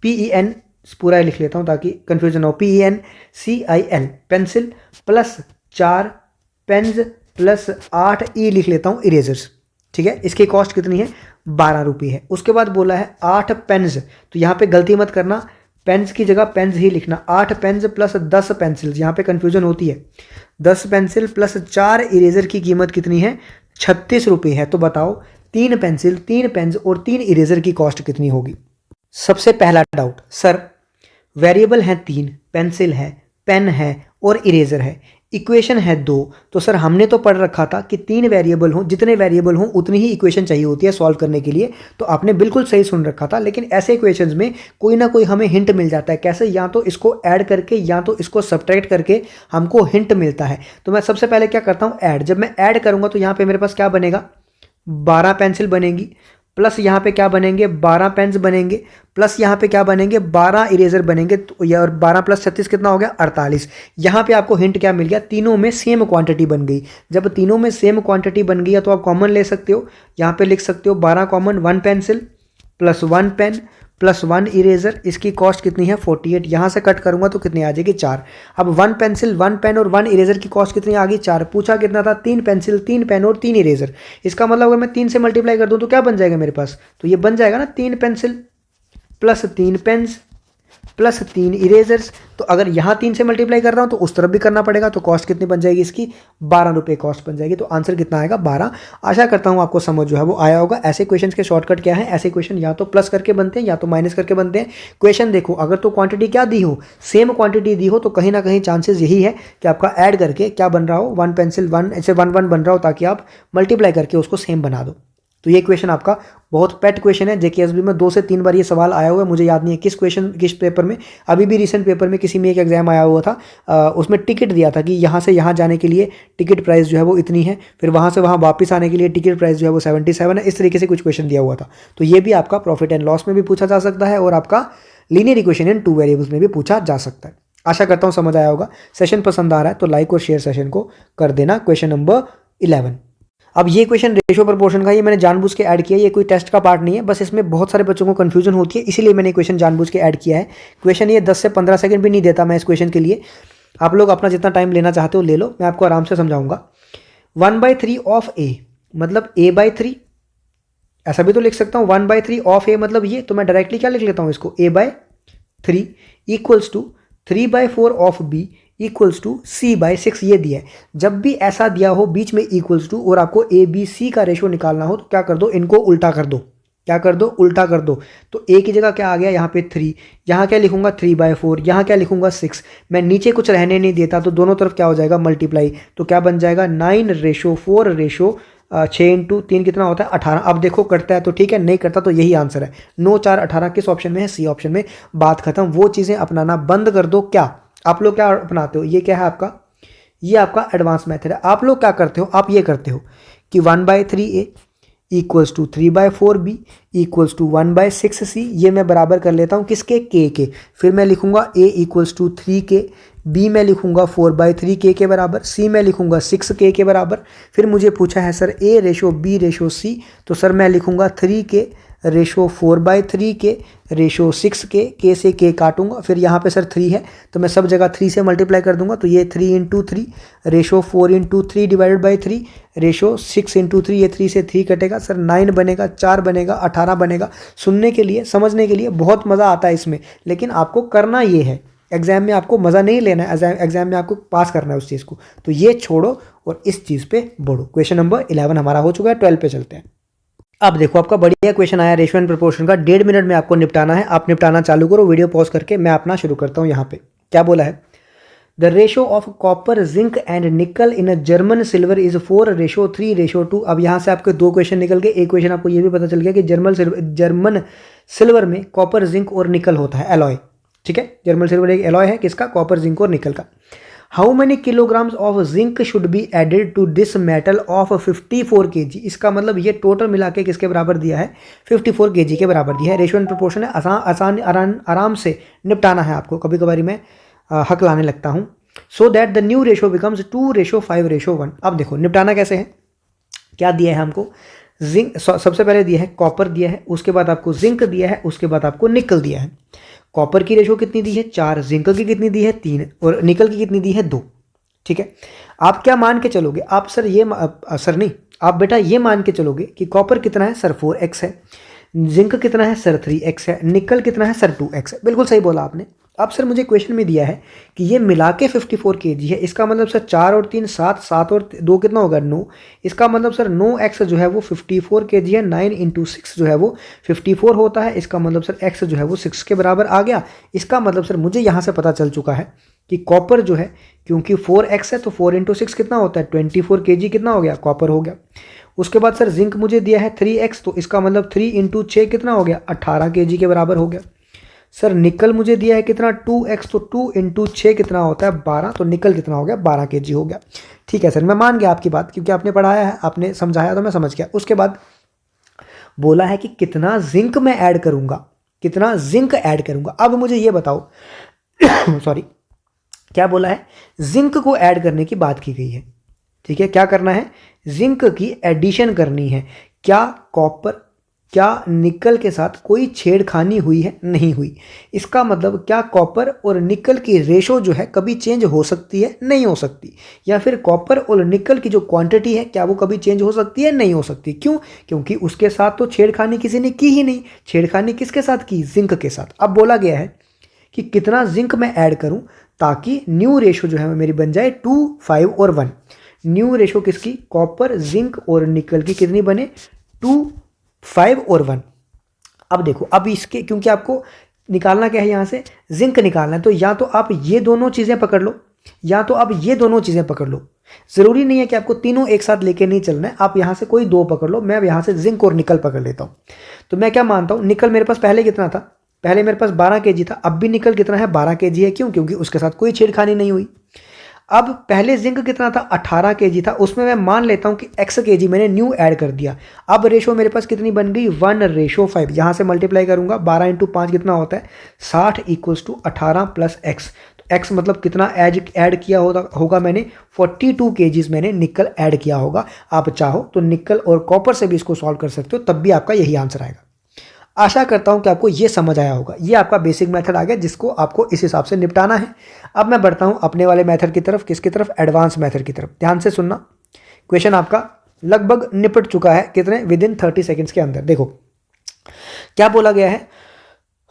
PEN पूरा लिख लेता हूँ ताकि कंफ्यूजन हो, PENCIL pencil, plus 4 pens plus 8 E लिख लेता हूँ इरेजर्स, ठीक है। इसकी कॉस्ट कितनी है, 12 रुपये है। उसके बाद बोला है 8 पेन्स, तो यहाँ पे गलती मत करना, पेन्स की जगह पेन्स ही लिखना। 8 पेन्स प्लस 10 पेंसिल्स, यहाँ पे कन्फ्यूजन होती है। 10 पेंसिल प्लस 4 इरेजर की कीमत कितनी है, 36 रुपये है। तो बताओ 3 पेंसिल, 3 पेन्स और 3 इरेजर की कॉस्ट कितनी होगी। सबसे पहला डाउट, सर वेरिएबल हैं 3, पेंसिल है, पेन है और इरेजर है, इक्वेशन है 2, तो सर हमने तो पढ़ रखा था कि 3 वेरिएबल हों, जितने वेरिएबल हों उतनी ही इक्वेशन चाहिए होती है सॉल्व करने के लिए। तो आपने बिल्कुल सही सुन रखा था, लेकिन ऐसे इक्वेशंस में कोई ना कोई हमें हिंट मिल जाता है। कैसे? या तो इसको ऐड करके या तो इसको सब्ट्रैक्ट करके हमको हिंट मिलता है। तो मैं सबसे पहले क्या करता हूँ, ऐड। जब मैं ऐड करूँगा तो यहाँ पर मेरे पास क्या बनेगा, 12 पेंसिल बनेगी, प्लस यहाँ पे क्या बनेंगे, 12 पेन्स बनेंगे, प्लस यहाँ पे क्या बनेंगे, 12 इरेजर बनेंगे। तो और 12 प्लस 36 कितना हो गया, 48। यहाँ पे आपको हिंट क्या मिल गया, तीनों में सेम क्वांटिटी बन गई। जब तीनों में सेम क्वांटिटी बन गई है तो आप कॉमन ले सकते हो। यहाँ पे लिख सकते हो 12 common, 1 pencil plus 1 pen plus 1 eraser, इसकी कॉस्ट कितनी है 48। यहाँ से कट करूँगा तो कितनी आ जाएगी 4। अब 1 पेंसिल 1 पेन और 1 इरेजर की कॉस्ट कितनी आ गई 4। पूछा कितना था, 3 पेंसिल 3 पेन और 3 इरेजर। इसका मतलब अगर मैं 3 से मल्टीप्लाई कर दूँ तो क्या बन जाएगा मेरे पास, तो ये बन जाएगा ना 3 pencil plus 3 pens plus 3 erasers. तो अगर यहाँ 3 से मल्टीप्लाई कर रहा हूँ तो उस तरफ भी करना पड़ेगा। तो कॉस्ट कितनी बन जाएगी इसकी, 12 रुपये कॉस्ट बन जाएगी। तो आंसर कितना आएगा, 12। आशा करता हूँ आपको समझ जो है वो आया होगा। ऐसे क्वेश्चंस के शॉर्टकट क्या है, ऐसे क्वेश्चन या तो प्लस करके बनते हैं या तो माइनस करके बनते हैं। क्वेश्चन देखो, अगर तो क्वांटिटी क्या दी हो, सेम क्वांटिटी दी हो, तो कहीं ना कहीं चांसेस यही है कि आपका ऐड करके क्या बन रहा हो, 1 पेंसिल 1 ऐसे 1 1 बन रहा हो, ताकि आप मल्टीप्लाई करके उसको सेम बना दो। तो ये क्वेश्चन आपका बहुत पेट क्वेश्चन है। जेकेएसबी में 2 से 3 बार ये सवाल आया हुआ है, मुझे याद नहीं है किस पेपर में। अभी भी रिसेंट पेपर में किसी में एक एग्जाम आया हुआ था, उसमें टिकट दिया था कि यहाँ से यहाँ जाने के लिए टिकट प्राइस जो है वो इतनी है, फिर वहाँ से वहाँ वापस आने के लिए टिकट प्राइस जो है वो 77 है। इस तरीके से कुछ क्वेश्चन दिया हुआ था। तो ये भी आपका प्रॉफिट एंड लॉस में भी पूछा जा सकता है और आपका लीनियर इक्वेशन इन 2 वेरिएबल्स में भी पूछा जा सकता है। आशा करता हूँ समझ आया होगा। सेशन पसंद आ रहा है तो लाइक और शेयर सेशन को कर देना। Question number 11। अब ये क्वेश्चन रेशियो प्रोपोर्शन का, ये मैंने जानबूझ के ऐड किया है, ये कोई टेस्ट का पार्ट नहीं है, बस इसमें बहुत सारे बच्चों को कन्फ्यूजन होती है, इसीलिए मैंने क्वेश्चन जानबूझ के ऐड किया है। क्वेश्चन ये 10 से 15 सेकंड भी नहीं देता मैं इस क्वेश्चन के लिए। आप लोग अपना जितना टाइम लेना चाहते हो ले लो, मैं आपको आराम से समझाऊंगा। 1/3 ऑफ ए मतलब a/3, ऐसा भी तो लिख सकता हूँ। 1/3 ऑफ ए मतलब ये, तो मैं डायरेक्टली क्या लिख लेता हूँ इसको, a/3 equals to 3/4 of B equals to c/6 ये दिया है। जब भी ऐसा दिया हो बीच में इक्वल्स टू और आपको ए बी सी का रेशो निकालना हो तो क्या कर दो, इनको उल्टा कर दो। क्या कर दो, उल्टा कर दो। तो ए की जगह क्या आ गया यहाँ पे 3, यहाँ क्या लिखूंगा 3/4, यहाँ क्या लिखूंगा 6। मैं नीचे कुछ रहने नहीं देता तो दोनों तरफ क्या हो जाएगा, मल्टीप्लाई। तो क्या बन जाएगा 9/4 6 इंटू 3 कितना होता है 18। अब देखो करता है तो ठीक है, नहीं करता तो यही आंसर है। 9 4 18 किस ऑप्शन में है, सी ऑप्शन में। बात खत्म। वो चीज़ें अपनाना बंद कर दो। क्या आप लोग क्या अपनाते हो, ये क्या है आपका, ये आपका एडवांस मेथड है। आप लोग क्या करते हो, आप ये करते हो कि 1/3a equals to 3/4b equals to 1/6c। ये मैं बराबर कर लेता हूँ किसके, के। फिर मैं लिखूंगा a equals to 3k, b में लिखूंगा 4/3k के बराबर, c में लिखूंगा 6k के बराबर। फिर मुझे पूछा है sir a ratio b ratio c, तो सर मैं लिखूंगा 3k ratio 4/3k ratio 6k, k से k काटूंगा। फिर यहाँ पे सर 3 है तो मैं सब जगह 3 से मल्टीप्लाई कर दूंगा। तो ये 3 into 3 ratio 4 into 3 divided by 3 ratio 6 into 3, ये 3 से 3 कटेगा सर 9 बनेगा, 4 बनेगा, 18 बनेगा। सुनने के लिए, समझने के लिए बहुत मज़ा आता है इसमें, लेकिन आपको करना ये है। एग्जाम में आपको मज़ा नहीं लेना है, एग्जाम में आपको पास करना है उस चीज़ को। तो ये छोड़ो और इस चीज़ पे बढ़ो। क्वेश्चन नंबर 11 हमारा हो चुका है। 12 पे चलते हैं। अब देखो आपका बढ़िया क्वेश्चन आया रेशियो एंड प्रोपोर्शन का। 1.5 मिनट में आपको निपटाना है। आप निपटाना चालू करो, वीडियो पॉज करके। मैं अपना शुरू करता हूँ। यहाँ पे क्या बोला है, the ratio of copper zinc and निकल इन अ जर्मन सिल्वर इज 4:3:2। अब यहाँ से आपके 2 क्वेश्चन निकल गए। एक क्वेश्चन आपको ये भी पता चल गया कि जर्मन सिल्वर में कॉपर जिंक और निकल होता है, एलॉय। ठीक है, जर्मन सिल्वर एक एलॉय है किसका, कॉपर जिंक और निकल का। How many kilograms of zinc should be added to this metal of 54 kg। इसका मतलब ये टोटल मिला के किसके बराबर दिया है, 54 kg के बराबर दिया है। रेशियो एंड प्रोपोर्शन है, आसान आराम से निपटाना है आपको। कभी कभार मैं हक लाने लगता हूँ। So that the new ratio becomes 2:5:1। अब देखो निपटाना कैसे है, क्या दिया है हमको, जिंक सबसे पहले दिया है कॉपर दिया है, उसके बाद आपको जिंक दिया है, उसके बाद आपको निकल दिया है। कॉपर की रेशो कितनी दी है 4, जिंक की कितनी दी है 3 और निकल की कितनी दी है 2। ठीक है, आप क्या मान के चलोगे, आप सर ये सर नहीं, आप बेटा ये मान के चलोगे कि कॉपर कितना है सर 4x है, जिंक कितना है सर 3x है, निकल कितना है सर 2x है। बिल्कुल सही बोला आपने। अब सर मुझे क्वेश्चन में दिया है कि ये मिला के 54 kg है। इसका मतलब सर 4 और 3 7, 7 और 2 कितना होगा 9। इसका मतलब सर 9x जो है वो 54 kg है, 9 इंटू 6 जो है वो 54 होता है। इसका मतलब सर x जो है वो 6 के बराबर आ गया। इसका मतलब सर मुझे यहाँ से पता चल चुका है कि कॉपर जो है, क्योंकि 4x है तो 4 × 6 कितना होता है 24 kg कितना हो गया कॉपर हो गया। उसके बाद सर जिंक मुझे दिया है 3x, तो इसका मतलब 3 × 6 कितना हो गया 18 kg के बराबर हो गया। सर निकल मुझे दिया है कितना 2x, तो 2 × 6 कितना होता है 12, तो निकल कितना हो गया 12 kg हो गया। ठीक है सर, मैं मान गया आपकी बात, क्योंकि आपने पढ़ाया है, आपने समझाया तो मैं समझ गया। उसके बाद बोला है कि कितना जिंक मैं ऐड करूंगा, कितना जिंक ऐड करूंगा। अब मुझे ये बताओ सॉरी, क्या बोला है, जिंक को ऐड करने की बात की गई है। ठीक है, क्या करना है, जिंक की एडिशन करनी है। क्या कॉपर, क्या निकल के साथ कोई छेड़खानी हुई है, नहीं हुई। इसका मतलब क्या कॉपर और निकल की रेशो जो है कभी चेंज हो सकती है, नहीं हो सकती। या फिर कॉपर और निकल की जो क्वांटिटी है क्या वो कभी चेंज हो सकती है, नहीं हो सकती। क्यों, क्योंकि उसके साथ तो छेड़खानी किसी ने की ही नहीं। छेड़खानी किसके साथ की, जिंक के साथ। अब बोला गया है कि कितना जिंक मैं ऐड करूं ताकि न्यू रेशो जो है मेरी बन जाए 2, 5 और 1। न्यू रेशो किसकी, कॉपर, जिंक और निकल की कितनी बने 2, 5 और 1। अब देखो, अब इसके क्योंकि आपको निकालना क्या है, यहाँ से जिंक निकालना है, तो या तो आप ये दोनों चीज़ें पकड़ लो, या तो आप ये दोनों चीज़ें पकड़ लो। ज़रूरी नहीं है कि आपको तीनों एक साथ लेके नहीं चलना है, आप यहाँ से कोई दो पकड़ लो। मैं यहाँ से जिंक और निकल पकड़ लेता हूँ। तो मैं क्या मानता हूँ, निकल मेरे पास पहले कितना था, पहले मेरे पास 12 kg था, अब भी निकल कितना है 12 kg है। क्यों, क्योंकि उसके साथ कोई छेड़खानी नहीं हुई। अब पहले जिंक कितना था 18 kg था, उसमें मैं मान लेता हूं कि x kg मैंने न्यू ऐड कर दिया। अब रेशो मेरे पास कितनी बन गई 1:5। यहां से मल्टीप्लाई करूंगा, 12 × 5 कितना होता है 60 = 18 + x। तो x मतलब कितना ऐड किया होगा मैंने 42 kg मैंने निकल ऐड किया होगा। आप चाहो तो निकल और कॉपर से भी इसको सॉल्व कर सकते हो, तब भी आपका यही आंसर आएगा। आशा करता हूं कि आपको ये समझ आया होगा। ये आपका बेसिक मेथड आ गया जिसको आपको इस हिसाब से निपटाना है। अब मैं बढ़ता हूं अपने वाले मेथड की तरफ, किसकी तरफ, एडवांस मेथड की तरफ। ध्यान से सुनना, क्वेश्चन आपका लगभग निपट चुका है, कितने, विदिन 30 सेकेंड्स के अंदर। देखो क्या बोला गया है,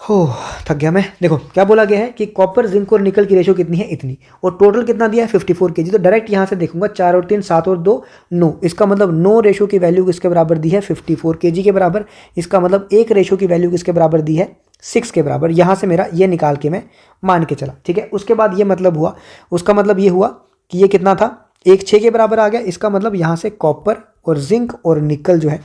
हो थक गया मैं। देखो क्या बोला गया है कि कॉपर, जिंक और निकल की रेशो कितनी है, इतनी, और टोटल कितना दिया है 54 kg। तो डायरेक्ट यहाँ से देखूंगा 4 और 3 7 और 2 9। इसका मतलब 9 रेशो की वैल्यू किसके बराबर दी है 54 kg के बराबर। इसका मतलब 1 रेशो की वैल्यू किसके बराबर दी है 6 के बराबर। यहाँ से मेरा ये निकाल के मैं मान के चला। ठीक है, उसके बाद ये मतलब हुआ, उसका मतलब ये हुआ कि ये कितना था 1 6 के बराबर आ गया। इसका मतलब यहाँ से कॉपर और जिंक और निकल जो है,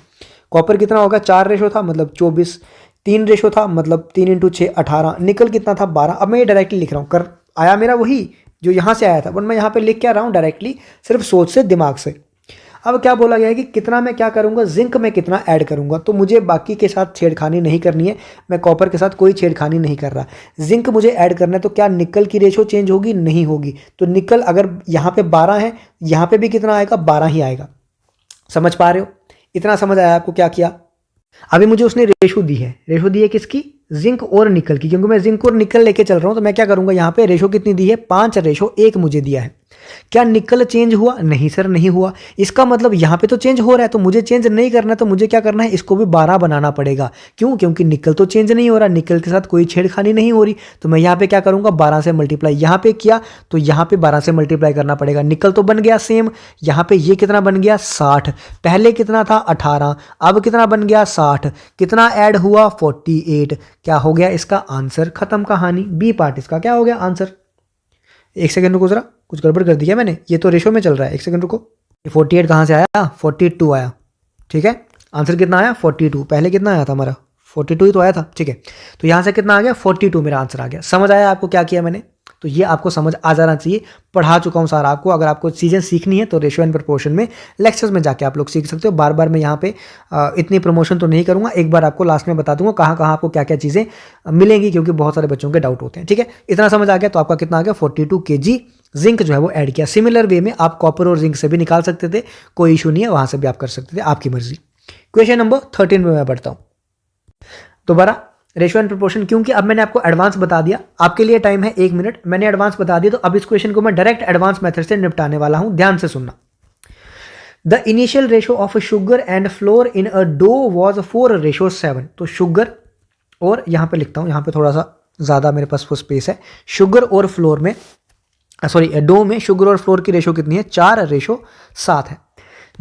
कॉपर कितना होगा 4 रेशो था मतलब 24, 3 रेशो था मतलब 3 × 6 18, निकल कितना था 12। अब मैं ये डायरेक्टली लिख रहा हूँ, कर आया मेरा वही जो यहाँ से आया था, बट मैं यहाँ पे लिख क्या रहा हूँ डायरेक्टली, सिर्फ सोच से, दिमाग से। अब क्या बोला गया है कि कितना मैं क्या करूँगा, जिंक में कितना ऐड करूँगा। तो मुझे बाकी के साथ छेड़खानी नहीं करनी है, मैं कॉपर के साथ कोई छेड़खानी नहीं कर रहा, जिंक मुझे ऐड करना है। तो क्या निकल की रेशो चेंज होगी, नहीं होगी। तो निकल अगर यहाँ पे 12 है, यहाँ पे भी कितना आएगा 12 ही आएगा। समझ पा रहे हो, इतना समझ आया आपको क्या किया। अभी मुझे उसने रेशो दी है किसकी, जिंक और निकल की। क्योंकि मैं जिंक और निकल लेके चल रहा हूं, तो मैं क्या करूंगा, यहाँ पे रेशो कितनी दी है 5:1 मुझे दिया है। क्या निकल चेंज हुआ, नहीं सर नहीं हुआ। इसका मतलब यहाँ पे तो चेंज हो रहा है, तो मुझे चेंज नहीं करना, तो मुझे क्या करना है, इसको भी 12 बनाना पड़ेगा। क्यों, क्योंकि निकल तो चेंज नहीं हो रहा, निकल के साथ कोई छेड़खानी नहीं हो रही। तो मैं यहाँ पे क्या करूंगा 12 से मल्टीप्लाई, यहाँ पे किया तो यहाँ पे 12 से मल्टीप्लाई करना पड़ेगा। निकल तो बन गया सेम, यहाँ पे ये कितना बन गया 60, पहले कितना था 18, अब कितना बन गया 60, कितना ऐड हुआ 48। क्या हो गया इसका आंसर, खत्म कहानी। बी पार्ट इसका क्या हो गया आंसर। एक सेकंड रुको जरा, कुछ गड़बड़ कर दिया मैंने, ये तो रेशो में चल रहा है, एक सेकंड रुको। 48 कहाँ से आया, 42 आया। ठीक है, आंसर कितना आया 42, पहले कितना आया था हमारा 42 ही तो आया था। ठीक है, तो यहाँ से कितना आ गया 42 मेरा आंसर आ गया। समझ आया आपको क्या किया मैंने, तो ये आपको समझ आ जाना चाहिए। पढ़ा चुका हूँ सारा आपको। अगर आपको चीज़ें सीखनी है तो रेशियो एंड प्रपोर्शन में लेक्चर्स में जाके आप लोग सीख सकते हो। बार बार मैं यहाँ पे इतनी प्रमोशन तो नहीं करूँगा, एक बार आपको लास्ट में बता दूंगा कहाँ कहाँ आपको क्या क्या चीज़ें मिलेंगी, क्योंकि बहुत सारे बच्चों के डाउट होते हैं। ठीक है, इतना समझ आ गया। तो आपका कितना आ गया 42 kg जिंक जो है वो ऐड किया। सिमिलर वे में आप कॉपर और जिंक से भी निकाल सकते थे, कोई इशू नहीं है, वहाँ से भी आप कर सकते थे, आपकी मर्जी। क्वेश्चन नंबर 13 में मैं बढ़ता हूँ दोबारा, रेशियो एंड प्रोपोर्शन। क्योंकि अब मैंने आपको एडवांस बता दिया, आपके लिए टाइम है 1 मिनट, मैंने एडवांस बता दिया, तो अब इस क्वेश्चन को मैं डायरेक्ट एडवांस मेथड से निपटाने वाला हूं। ध्यान से सुनना। The initial ratio of sugar and flour in a dough was 4:7। तो शुगर और यहां पे लिखता हूं, यहां पे थोड़ा सा ज्यादा मेरे पास वो स्पेस है। शुगर और फ्लोर में, सॉरी डो में शुगर और फ्लोर की रेशो कितनी है 4:7 है।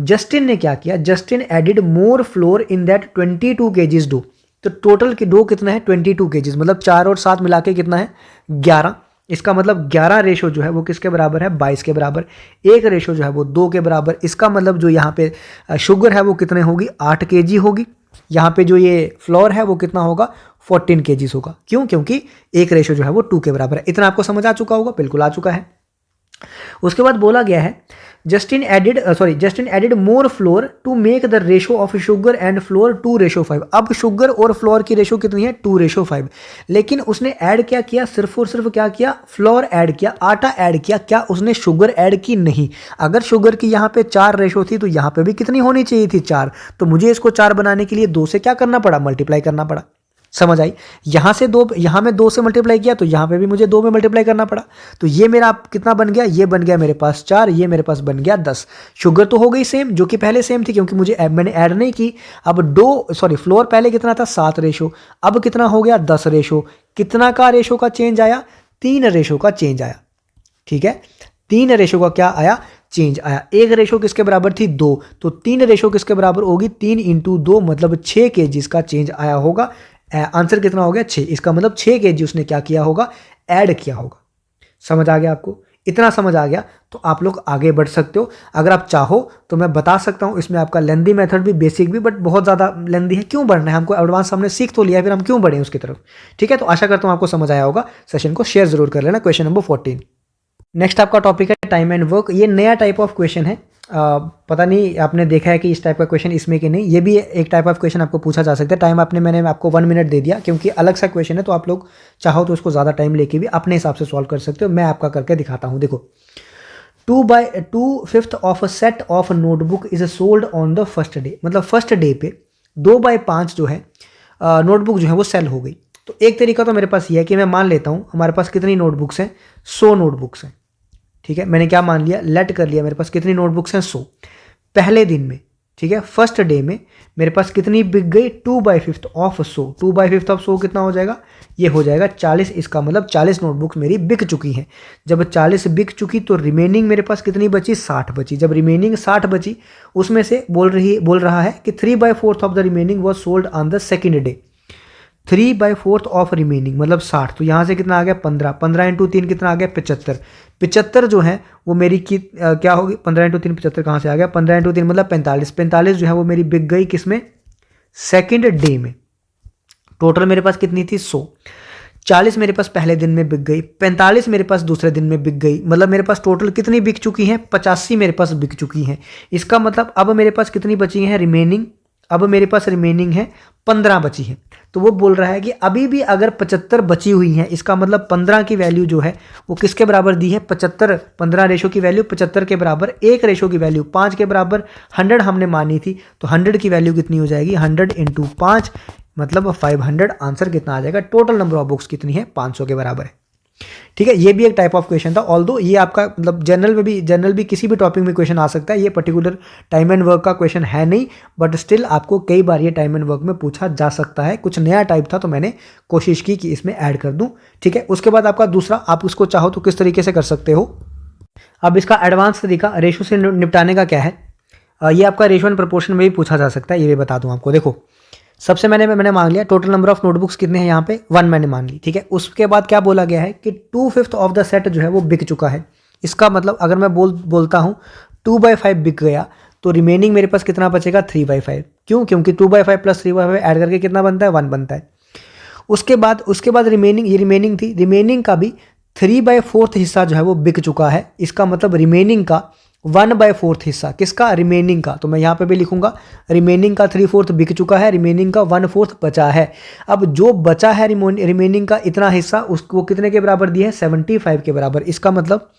जस्टिन ने क्या किया, Justin added more flour in that 22 kg dough. तो टोटल की डो कितना है 22 kg, मतलब 4 और 7 मिला के कितना है 11। इसका मतलब 11 रेशो जो है वो किसके बराबर है, 22 के बराबर। एक रेशो जो है वो 2 के बराबर। इसका मतलब जो यहाँ पे शुगर है वो कितने होगी, 8 kg होगी। यहाँ पे जो ये फ्लोर है वो कितना होगा, 14 kg होगा। क्यों, क्योंकि एक रेशो जो है वो 2 के बराबर है। इतना आपको समझ आ चुका होगा, बिल्कुल आ चुका है। उसके बाद बोला गया है Justin added more flour to make the ratio of sugar and flour 2:5। अब शुगर और फ्लोर की रेशो कितनी है, 2:5। लेकिन उसने ऐड क्या किया, सिर्फ और सिर्फ क्या किया, फ्लोर ऐड किया, आटा ऐड किया। क्या उसने शुगर ऐड की, नहीं। अगर शुगर की यहाँ पे 4 रेशो थी तो यहाँ पे भी कितनी होनी चाहिए थी, 4। तो मुझे इसको 4 बनाने के लिए 2 से क्या करना पड़ा, मल्टीप्लाई करना पड़ा। समझ आई। यहाँ से 2, यहाँ में 2 से मल्टीप्लाई किया तो यहाँ पे भी मुझे 2 में मल्टीप्लाई करना पड़ा। तो ये मेरा कितना बन गया, ये बन गया मेरे पास 4, ये मेरे पास बन गया 10। शुगर तो हो गई सेम, जो कि पहले सेम थी क्योंकि मैंने ऐड नहीं की। अब फ्लोर पहले कितना था, 7 रेशो, अब कितना हो गया, 10 रेशो। कितना का रेशो का चेंज आया, 3 रेशो का चेंज आया। ठीक है, 3 रेशो का क्या आया, चेंज आया। एक रेशो किसके बराबर थी, 2, तो 3 रेशो किसके बराबर होगी, 3 × 2 मतलब 6 kg का चेंज आया होगा। आंसर कितना हो गया, 6। इसका मतलब 6 kg उसने क्या किया होगा, ऐड किया होगा। समझ आ गया आपको, इतना समझ आ गया तो आप लोग आगे बढ़ सकते हो। अगर आप चाहो तो मैं बता सकता हूँ, इसमें आपका लेंदी मेथड भी, बेसिक भी, बट बहुत ज़्यादा लेंदी है। क्यों बढ़ना है, हमको एडवांस हमने सीख तो लिया है, फिर हम क्यों बढ़े उसकी तरफ। ठीक है, तो आशा करता हूँ आपको समझ आया होगा। सेशन को शेयर जरूर कर लेना। Question number 14। नेक्स्ट आपका टॉपिक है टाइम एंड वर्क। ये नया टाइप ऑफ क्वेश्चन है। पता नहीं आपने देखा है कि इस टाइप का क्वेश्चन इसमें कि नहीं। ये भी एक टाइप ऑफ क्वेश्चन आपको पूछा जा सकता है। टाइम मैंने आपको 1 मिनट दे दिया क्योंकि अलग सा क्वेश्चन है, तो आप लोग चाहो तो उसको ज़्यादा टाइम लेके भी अपने हिसाब से सॉल्व कर सकते हो। मैं आपका करके दिखाता हूँ। देखो, 2/5 of a set of notebook is sold on the first day. मतलब फर्स्ट डे पे 2/5 जो है नोटबुक जो है वो सेल हो गई। तो एक तरीका तो मेरे पास ये है कि मैं मान लेता हूँ हमारे पास कितनी नोटबुक्स हैं, 100 नोटबुक्स हैं। ठीक है, मैंने क्या मान लिया, लेट कर लिया, मेरे पास कितनी नोटबुक्स हैं, 100 पहले दिन में। ठीक है, फर्स्ट डे में मेरे पास कितनी बिक गई, 2/5 ऑफ 100। 2/5 ऑफ 100 कितना हो जाएगा, ये हो जाएगा 40। इसका मतलब 40 नोटबुक्स मेरी बिक चुकी हैं। जब 40 बिक चुकी तो रिमेनिंग मेरे पास कितनी बची, 60 बची। जब रिमेनिंग 60 बची, उसमें से बोल रहा है कि 3/4 of the remaining was sold on the second day. 3/4 of remaining मतलब 60। तो यहाँ से कितना आ गया, 15। 15 × 3 कितना आ गया, 75। 75 जो है वो मेरी क्या होगी, 15 × 3 75 कहाँ से आ गया, 15 × 3 मतलब 45। 45 जो है वो मेरी बिक गई किसमें, सेकेंड डे में। टोटल मेरे पास कितनी थी, 100। 40 मेरे पास पहले दिन में बिक गई, 45 मेरे पास दूसरे दिन में बिक गई। मतलब मेरे पास टोटल कितनी बिक चुकी हैं, 85 मेरे पास बिक चुकी हैं। इसका मतलब अब मेरे पास कितनी बची हैं, रिमेनिंग। अब मेरे पास रिमेनिंग है 15 बची है। तो वो बोल रहा है कि अभी भी अगर 75 बची हुई हैं, इसका मतलब 15 की वैल्यू जो है वो किसके बराबर दी है, 75। 15 रेशो की वैल्यू 75 के बराबर, एक रेशो की वैल्यू 5 के बराबर, 100 हमने मानी थी। तो 100 की वैल्यू कितनी हो जाएगी, 100 × 5 मतलब 500। आंसर कितना आ जाएगा, टोटल नंबर ऑफ बुक्स कितनी है, 500 के बराबर है। ठीक है, ये भी एक टाइप ऑफ क्वेश्चन था। ऑल्दो ये आपका मतलब जनरल भी किसी भी टॉपिक में क्वेश्चन आ सकता है। ये पर्टिकुलर टाइम एंड वर्क का क्वेश्चन है नहीं, बट स्टिल आपको कई बार ये टाइम एंड वर्क में पूछा जा सकता है। कुछ नया टाइप था तो मैंने कोशिश की कि इसमें ऐड कर दूं। ठीक है, उसके बाद आपका दूसरा, आप उसको चाहो तो किस तरीके से कर सकते हो। अब इसका एडवांस तरीका रेशो से निपटाने का क्या है, ये आपका रेशो एंड प्रपोर्शन में भी पूछा जा सकता है। ये भी बता दूं आपको। देखो, सबसे मैंने मान लिया टोटल नंबर ऑफ नोटबुक्स कितने हैं, यहाँ पे 1 मैंने मान ली। ठीक है, उसके बाद क्या बोला गया है कि 2/5 ऑफ द सेट जो है वो बिक चुका है। इसका मतलब अगर मैं बोलता हूँ 2/5 बिक गया तो रिमेनिंग मेरे पास कितना बचेगा, 3/5। क्यों, क्योंकि 2/5 + 3/5 ऐड करके कितना बनता है, 1 बनता है। उसके बाद रिमेनिंग, ये रिमेनिंग थी, रिमेनिंग का भी 3/4 हिस्सा जो है वो बिक चुका है। इसका मतलब रिमेनिंग का 1/4 हिस्सा, किसका, रिमेनिंग का। तो मैं यहाँ पे भी लिखूंगा रिमेनिंग का 3/4 बिक चुका है, रिमेनिंग का 1/4 बचा है। अब जो बचा है रिमेनिंग का इतना हिस्सा, उसको कितने के बराबर दिया है, 75 के बराबर। इसका मतलब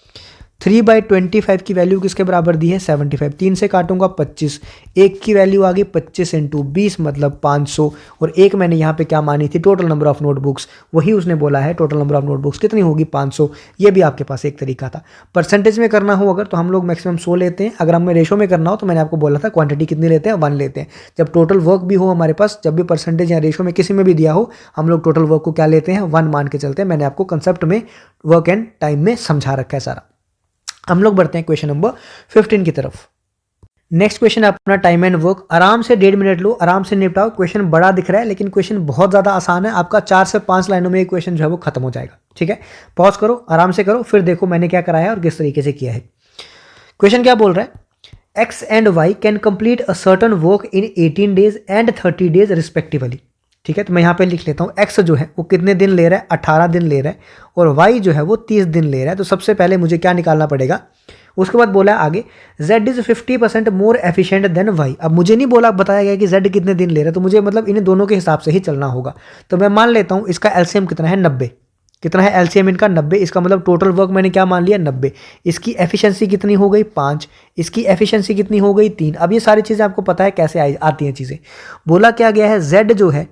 3/25 की वैल्यू किसके बराबर दी है, 75। 3 से काटूंगा 25, एक की वैल्यू आ गई 25 × 20 मतलब 500। और एक मैंने यहाँ पे क्या मानी थी, टोटल नंबर ऑफ नोटबुक्स, वही उसने बोला है टोटल नंबर ऑफ नोटबुक्स कितनी होगी, 500। ये भी आपके पास एक तरीका था। परसेंटेज में करना हो अगर तो हम लोग मैक्सिमम 100 लेते हैं। अगर हमें रेशो में करना हो तो मैंने आपको बोला था क्वांटिटी कितनी लेते हैं, 1 लेते हैं। जब टोटल वर्क भी हो हमारे पास, जब भी परसेंटेज या रेशो में किसी में भी दिया हो, हम लोग टोटल वर्क को क्या लेते हैं, 1 मान के चलते हैं। मैंने आपको कंसेप्ट में वर्क एंड टाइम में समझा रखा है सारा। हम लोग बढ़ते हैं क्वेश्चन नंबर 15 की तरफ। नेक्स्ट क्वेश्चन है अपना टाइम एंड वर्क। आराम से 1.5 मिनट लो, आराम से निपटाओ। क्वेश्चन बड़ा दिख रहा है लेकिन क्वेश्चन बहुत ज़्यादा आसान है। आपका 4 से 5 लाइनों में ये क्वेश्चन जो है वो खत्म हो जाएगा। ठीक है, पॉज करो, आराम से करो, फिर देखो मैंने क्या कराया और किस तरीके से किया है। क्वेश्चन क्या बोल रहा है, X and Y can complete a certain work in 18 days and 30 days respectively. ठीक है, तो मैं यहाँ पे लिख लेता हूँ, एक्स जो है वो कितने दिन ले रहा है, 18 दिन ले रहा है, और वाई जो है वो 30 दिन ले रहा है। तो सबसे पहले मुझे क्या निकालना पड़ेगा, उसके बाद बोला है आगे z is 50% more efficient then y। अब मुझे नहीं बोला, बताया गया कि z कितने दिन ले रहा है, तो मुझे मतलब इन दोनों के हिसाब से ही चलना होगा। तो मैं मान लेता हूँ इसका एलसीएम कितना है, 90। कितना है एलसीएम इनका, 90। इसका मतलब टोटल वर्क मैंने क्या मान लिया, 90। इसकी एफिशिएंसी कितनी हो गई, 5। इसकी एफिशिएंसी कितनी हो गई, 3। अब ये सारी चीज़ें आपको पता है कैसे आती हैं चीज़ें। बोला क्या गया है, z जो है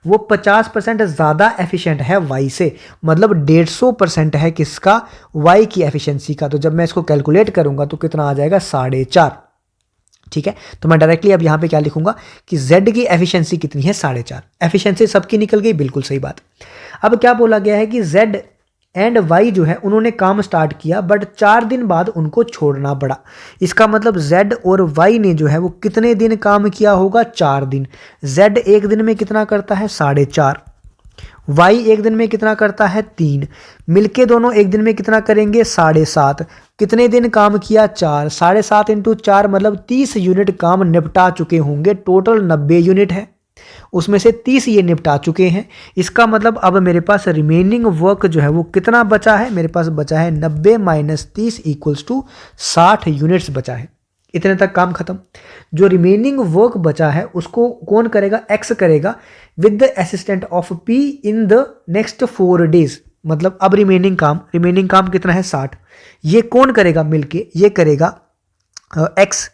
वो 50% ज़्यादा एफिशिएंट है y से, मतलब 150% है किसका, y की एफिशिएंसी का। तो जब मैं इसको कैलकुलेट करूंगा तो कितना आ जाएगा, 4.5। ठीक है, तो मैं डायरेक्टली अब यहाँ पे क्या लिखूंगा कि z की एफिशिएंसी कितनी है, 4.5। एफिशिएंसी सबकी निकल गई, बिल्कुल सही बात। अब क्या बोला गया है कि z एंड वाई जो है उन्होंने काम स्टार्ट किया बट 4 दिन बाद उनको छोड़ना पड़ा। इसका मतलब z और y ने जो है वो कितने दिन काम किया होगा, 4 दिन। z एक दिन में कितना करता है, 4.5। y एक दिन में कितना करता है, 3। मिलके दोनों एक दिन में कितना करेंगे, 7.5। कितने दिन काम किया, 4। 7.5 इंटू 4 मतलब 30 यूनिट काम निपटा चुके होंगे। टोटल 90 यूनिट है, उसमें से 30 ये निपटा चुके हैं। इसका मतलब अब मेरे पास रिमेनिंग वर्क जो है वो कितना बचा है, मेरे पास बचा है 90 माइनस 30 इक्वल्स टू 60 यूनिट्स बचा है। इतने तक काम खत्म। जो रिमेनिंग वर्क बचा है उसको कौन करेगा, एक्स करेगा with the assistant of P in the next 4 days. मतलब अब रिमेनिंग काम कितना है, 60। ये कौन करेगा मिलके, ये करेगा एक्स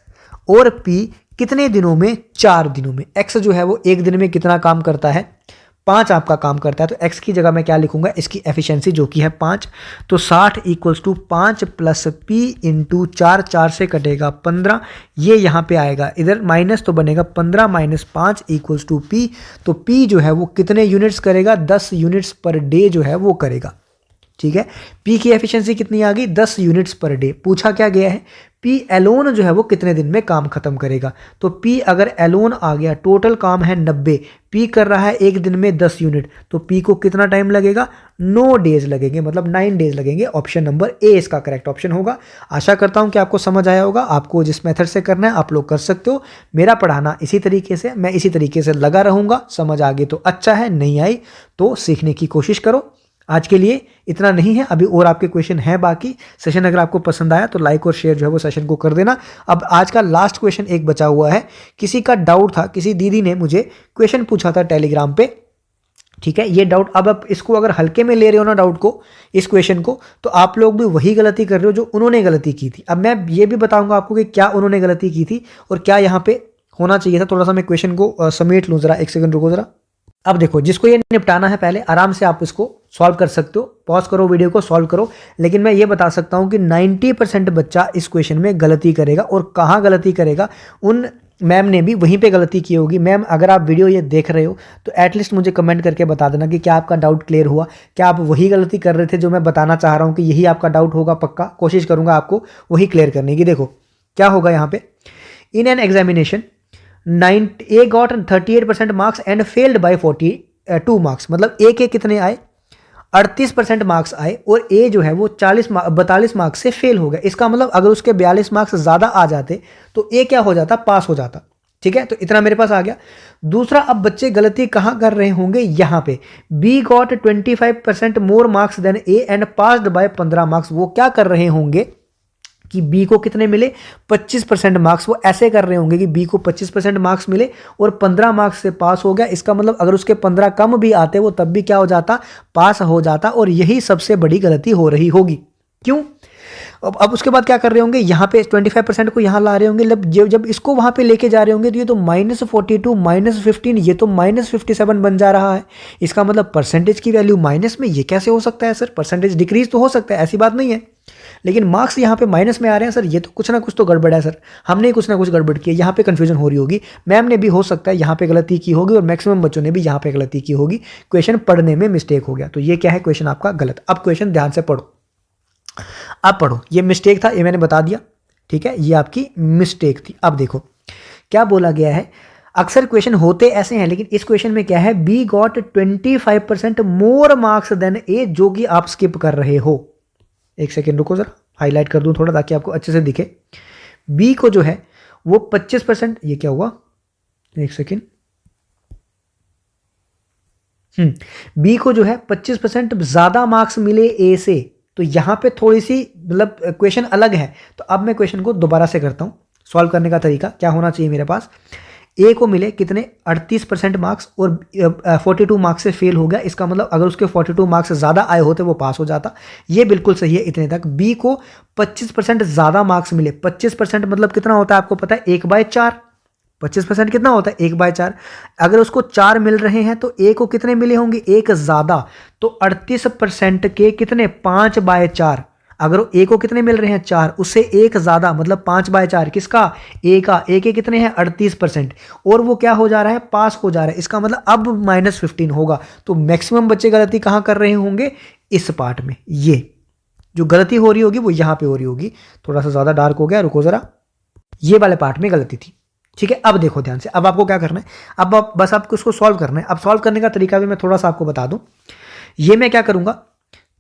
और पी कितने दिनों में, 4 दिनों में। एक्स जो है वो एक दिन में कितना काम करता है, 5 आपका काम करता है। तो एक्स की जगह मैं क्या लिखूंगा, इसकी एफिशिएंसी जो कि है 5। तो 60 equals to 5 plus P into 4, 4 से कटेगा 15। ये यहाँ पे आएगा, इधर माइनस तो बनेगा 15 माइनस 5 इक्वल्स टू पी। तो पी जो है वो कितने यूनिट्स करेगा, 10 यूनिट्स पर डे जो है वो करेगा। ठीक है, पी की एफिशिएंसी कितनी आ गई, 10 यूनिट्स पर डे। पूछा क्या गया है, पी एलोन जो है वो कितने दिन में काम खत्म करेगा। तो पी अगर एलोन आ गया, टोटल काम है 90, पी कर रहा है एक दिन में 10 यूनिट, तो पी को कितना टाइम लगेगा, 9 डेज लगेंगे, मतलब 9 डेज लगेंगे। ऑप्शन नंबर ए इसका करेक्ट ऑप्शन होगा। आशा करता हूं कि आपको समझ आया होगा। आपको जिस मेथड से करना है आप लोग कर सकते हो। मेरा पढ़ाना इसी तरीके से, मैं इसी तरीके से लगा रहूंगा। समझ आ गई तो अच्छा है, नहीं आई तो सीखने की कोशिश करो। आज के लिए इतना नहीं है, अभी और आपके क्वेश्चन हैं बाकी। सेशन अगर आपको पसंद आया तो लाइक और शेयर जो है वो सेशन को कर देना। अब आज का लास्ट क्वेश्चन एक बचा हुआ है। किसी का डाउट था, किसी दीदी ने मुझे क्वेश्चन पूछा था टेलीग्राम पे। ठीक है, ये डाउट अब आप इसको अगर हल्के में ले रहे हो ना डाउट को, इस क्वेश्चन को, तो आप लोग भी वही गलती कर रहे हो जो उन्होंने गलती की थी। अब मैं ये भी बताऊंगा आपको कि क्या उन्होंने गलती की थी और क्या यहाँ पे होना चाहिए था। थोड़ा सा मैं क्वेश्चन को समेट लूँ, जरा एक सेकंड रुको जरा। अब देखो, जिसको ये निपटाना है पहले आराम से आप इसको सॉल्व कर सकते हो। पॉज करो, वीडियो को सॉल्व करो। लेकिन मैं ये बता सकता हूं कि 90% बच्चा इस क्वेश्चन में गलती करेगा। और कहाँ गलती करेगा, उन मैम ने भी वहीं पे गलती की होगी। मैम अगर आप वीडियो ये देख रहे हो तो एटलीस्ट मुझे कमेंट करके बता देना कि क्या आपका डाउट क्लियर हुआ, क्या आप वही गलती कर रहे थे जो मैं बताना चाह रहा हूँ कि यही आपका डाउट होगा। पक्का कोशिश करूँगा आपको वही क्लियर करने की। देखो क्या होगा यहाँ पे, in an examination A got 38% marks and failed by 42 marks. मतलब ए के कितने आए, 38% मार्क्स आए और ए जो है वो 42 मार्क्स से फेल हो गया। इसका मतलब अगर उसके 42 मार्क्स ज़्यादा आ जाते तो ए क्या हो जाता, पास हो जाता। ठीक है, तो इतना मेरे पास आ गया। दूसरा, अब बच्चे गलती कहाँ कर रहे होंगे, यहाँ पे B got 25% more marks than A and passed by 15 marks. वो क्या कर रहे होंगे कि बी को कितने मिले, 25% मार्क्स। वो ऐसे कर रहे होंगे कि बी को 25% मार्क्स मिले और 15 मार्क्स से पास हो गया। इसका मतलब अगर उसके 15 कम भी आते वो तब भी क्या हो जाता, पास हो जाता। और यही सबसे बड़ी गलती हो रही होगी। क्यों, अब उसके बाद क्या कर रहे होंगे, यहाँ पे 25% को यहाँ ला रहे होंगे। जब इसको वहाँ पे लेके जा रहे होंगे तो ये तो -42 -15, ये तो -57 बन जा रहा है। इसका मतलब परसेंटेज की वैल्यू माइनस में। ये कैसे हो सकता है सर, परसेंटेज डिक्रीज तो हो सकता है, ऐसी बात नहीं है, लेकिन मार्क्स यहाँ पे माइनस में आ रहे हैं सर। ये तो कुछ ना कुछ तो गड़बड़ है सर, हमने कुछ ना कुछ गड़बड़ की है। यहाँ पे कंफ्यूजन हो रही होगी, मैम ने भी हो सकता है यहाँ पे गलती की होगी और मैक्सिमम बच्चों ने भी यहाँ पे गलती की होगी। क्वेश्चन पढ़ने में मिस्टेक हो गया। तो ये क्या है, क्वेश्चन आपका गलत। अब क्वेश्चन ध्यान से पढ़ो, अब पढ़ो। ये मिस्टेक था, ये मैंने बता दिया। ठीक है, ये आपकी मिस्टेक थी। अब देखो क्या बोला गया है, अक्सर क्वेश्चन होते ऐसे हैं, लेकिन इस क्वेश्चन में क्या है, B got 25% more marks than A, जो कि आप स्किप कर रहे हो। एक सेकेंड रुको जरा, हाईलाइट कर दूं थोड़ा ताकि आपको अच्छे से दिखे। बी को जो है वो 25%, ये क्या हुआ, एक सेकेंड, बी को जो है 25% ज्यादा मार्क्स मिले ए से। तो यहां पे थोड़ी सी मतलब क्वेश्चन अलग है। तो अब मैं क्वेश्चन को दोबारा से करता हूं। सॉल्व करने का तरीका क्या होना चाहिए मेरे पास, ए को मिले कितने 38% मार्क्स और 42 मार्क्स से फेल हो गया। इसका मतलब अगर उसके 42 मार्क्स ज़्यादा आए होते वो पास हो जाता। ये बिल्कुल सही है इतने तक। बी को 25% ज़्यादा मार्क्स मिले। 25% मतलब कितना होता है आपको पता है, 1/4। 25% कितना होता है, 1/4। अगर उसको 4 मिल रहे हैं तो ए को कितने मिले होंगे, 1 ज़्यादा। तो 38% के कितने 5/4। अगर ए को कितने मिल रहे हैं 4, उससे 1 ज़्यादा मतलब 5/4 किसका, ए का। ए के कितने हैं 38% और वो क्या हो जा रहा है, पास हो जा रहा है। इसका मतलब अब -15 होगा। तो मैक्सिमम बच्चे गलती कहाँ कर रहे होंगे, इस पार्ट में। ये जो गलती हो रही होगी वो यहाँ पे हो रही होगी। थोड़ा सा ज़्यादा डार्क हो गया, रुको ज़रा, ये वाले पार्ट में गलती थी। ठीक है, अब देखो ध्यान से, अब आपको क्या करना है, अब आप बस आपको उसको सॉल्व करना है। अब सॉल्व करने का तरीका भी मैं थोड़ा सा आपको बता दूं। ये मैं क्या करूंगा,